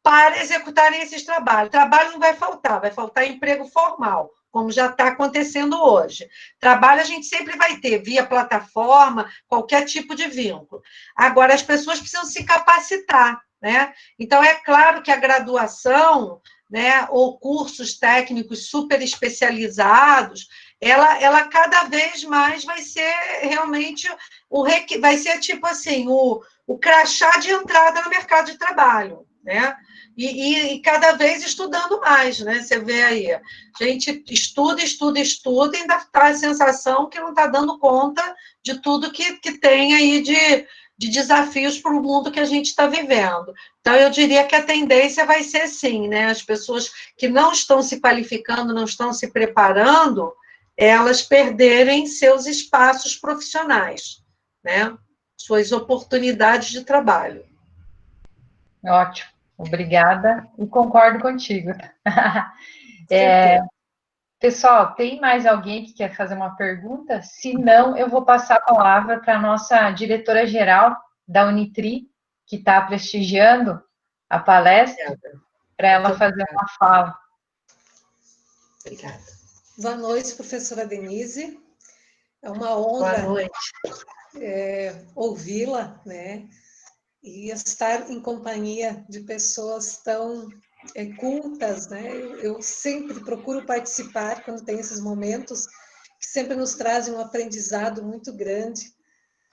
para executarem esses trabalhos. Trabalho não vai faltar emprego formal, como já está acontecendo hoje. Trabalho a gente sempre vai ter, via plataforma, qualquer tipo de vínculo. Agora, as pessoas precisam se capacitar, né? Então, é claro que a graduação, né, ou cursos técnicos super especializados, ela cada vez mais vai ser realmente vai ser tipo assim, o crachá de entrada no mercado de trabalho, né? E cada vez estudando mais, né? Você vê aí, a gente estuda, e ainda está a sensação que não está dando conta de tudo que tem aí de desafios para o mundo que a gente está vivendo. Então, eu diria que a tendência vai ser sim, né? As pessoas que não estão se qualificando, não estão se preparando, elas perderem seus espaços profissionais, né? Suas oportunidades de trabalho. Ótimo, obrigada e concordo contigo. Pessoal, tem mais alguém que quer fazer uma pergunta? Se não, eu vou passar a palavra para a nossa diretora-geral da Unitri, que está prestigiando a palestra, para ela fazer uma fala. Obrigada. Boa noite, professora Denise. É uma honra ouvi-la, né? E estar em companhia de pessoas tão cultas, né? Eu sempre procuro participar quando tem esses momentos que sempre nos trazem um aprendizado muito grande.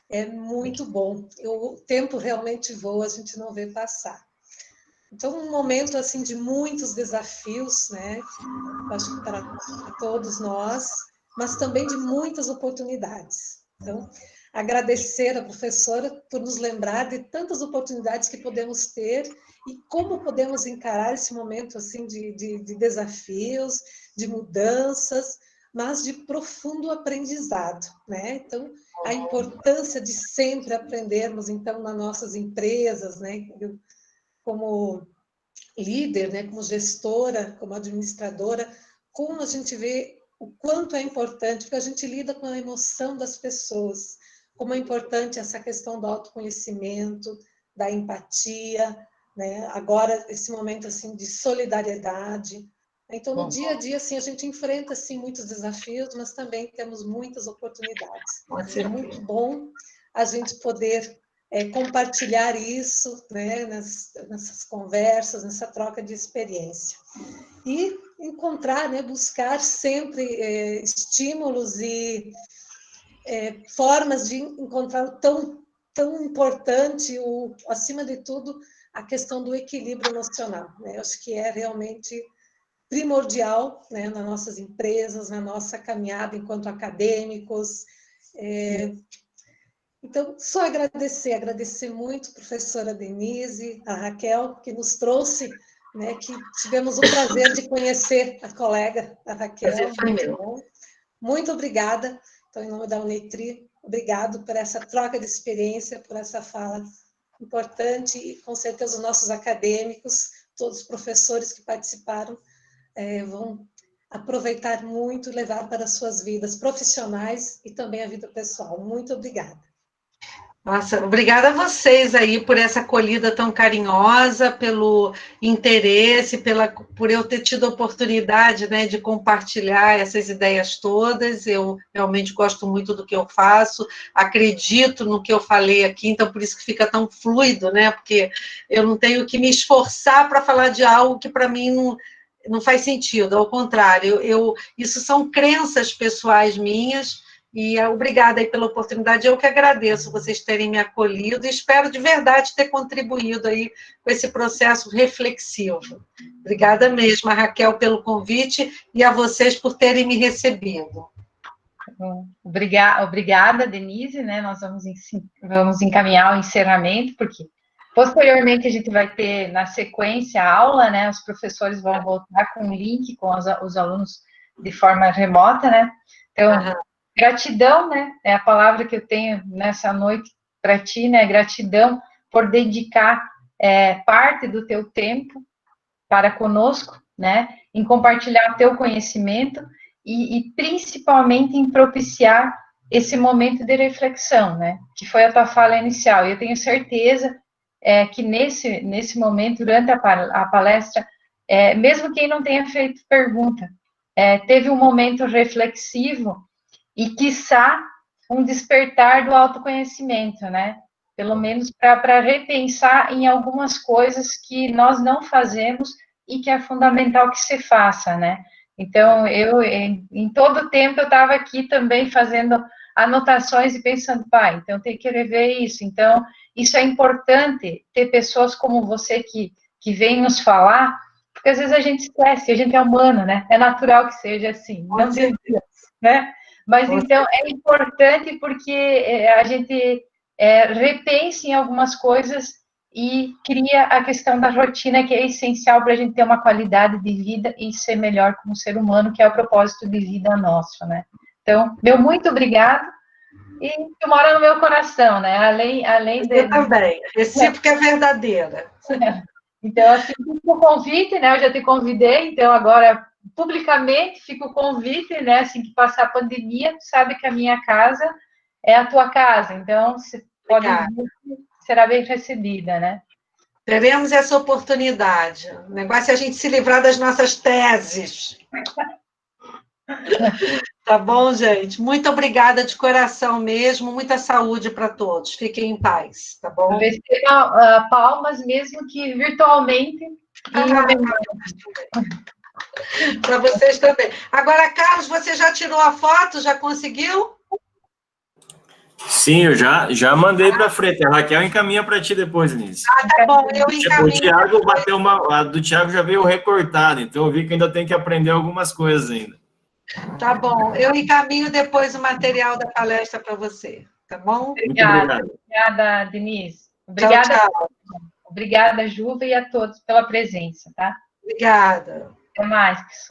É muito bom. O tempo realmente voa, a gente não vê passar. Então, um momento assim de muitos desafios, né? Acho que para todos nós, mas também de muitas oportunidades. Então, agradecer à professora por nos lembrar de tantas oportunidades que podemos ter e como podemos encarar esse momento assim de desafios, de mudanças, mas de profundo aprendizado, né? Então, a importância de sempre aprendermos, então, nas nossas empresas, né? Como líder, né? Como gestora, como administradora, como a gente vê o quanto é importante, porque a gente lida com a emoção das pessoas, como é importante essa questão do autoconhecimento, da empatia, né? Agora, esse momento assim de solidariedade. Então, no dia a dia, assim, a gente enfrenta assim, muitos desafios, mas também temos muitas oportunidades. É muito bom a gente poder compartilhar isso, né, nessas conversas, nessa troca de experiência. E encontrar, né, buscar sempre estímulos e formas de encontrar tão importante, acima de tudo, a questão do equilíbrio emocional. Né? Eu acho que é realmente primordial, né, nas nossas empresas, na nossa caminhada enquanto acadêmicos. Então, só agradecer muito a professora Denise, a Raquel, que nos trouxe, né, que tivemos o prazer de conhecer a colega, a Raquel. Muito bom. Muito obrigada. Então, em nome da Unitri, obrigado por essa troca de experiência, por essa fala importante e, com certeza, os nossos acadêmicos, todos os professores que participaram, vão aproveitar muito e levar para as suas vidas profissionais e também a vida pessoal. Muito obrigada. Nossa, obrigada a vocês aí por essa acolhida tão carinhosa, pelo interesse, por eu ter tido a oportunidade, né, de compartilhar essas ideias todas. Eu realmente gosto muito do que eu faço, acredito no que eu falei aqui, então por isso que fica tão fluido, né, porque eu não tenho que me esforçar para falar de algo que para mim não faz sentido, ao contrário, isso são crenças pessoais minhas. E obrigada aí pela oportunidade, eu que agradeço vocês terem me acolhido e espero de verdade ter contribuído aí com esse processo reflexivo. Obrigada mesmo, Raquel, pelo convite e a vocês por terem me recebido. Obrigada, Denise, né? Nós vamos encaminhar o encerramento, porque posteriormente a gente vai ter, na sequência, a aula, né? Os professores vão voltar com o link com os alunos de forma remota, né? Então, gratidão, né? É a palavra que eu tenho nessa noite para ti, né? Gratidão por dedicar parte do teu tempo para conosco, né? Em compartilhar teu conhecimento e principalmente em propiciar esse momento de reflexão, né? Que foi a tua fala inicial. E eu tenho certeza que nesse momento, durante a palestra, mesmo quem não tenha feito pergunta, teve um momento reflexivo e, quiçá, um despertar do autoconhecimento, né? Pelo menos para repensar em algumas coisas que nós não fazemos e que é fundamental que se faça, né? Então, em todo o tempo, eu estava aqui também fazendo anotações e pensando, pai, então tem que rever isso. Então, isso é importante, ter pessoas como você que vêm nos falar, porque às vezes a gente esquece, a gente é humano, né? É natural que seja assim, não tem, né? Mas, então, é importante porque a gente repense em algumas coisas e cria a questão da rotina, que é essencial para a gente ter uma qualidade de vida e ser melhor como ser humano, que é o propósito de vida nosso, né? Então, meu muito obrigado e tu mora no meu coração, né? Além de... Eu também, recíproca é verdadeira. Então, assim, o convite, né? Eu já te convidei, então agora publicamente fica o convite, né? Assim que passar a pandemia, tu sabe que a minha casa é a tua casa, então você pode vir, será bem recebida, né? Teremos essa oportunidade. O negócio é a gente se livrar das nossas teses. Tá bom, gente? Muito obrigada de coração mesmo. Muita saúde para todos. Fiquem em paz, tá bom? Talvez tenha palmas, mesmo que virtualmente. Para vocês também. Agora, Carlos, você já tirou a foto? Já conseguiu? Sim, eu já mandei para frente. A Raquel encaminha para ti depois, Denise. Tá bom, eu encaminho. O Thiago bateu a do Thiago já veio recortada, então eu vi que ainda tem que aprender algumas coisas ainda. Tá bom, eu encaminho depois o material da palestra para você, tá bom? Obrigada, Denise. Obrigada, tchau. Obrigada, Juva, e a todos pela presença, tá? Obrigada. Até mais, pessoal.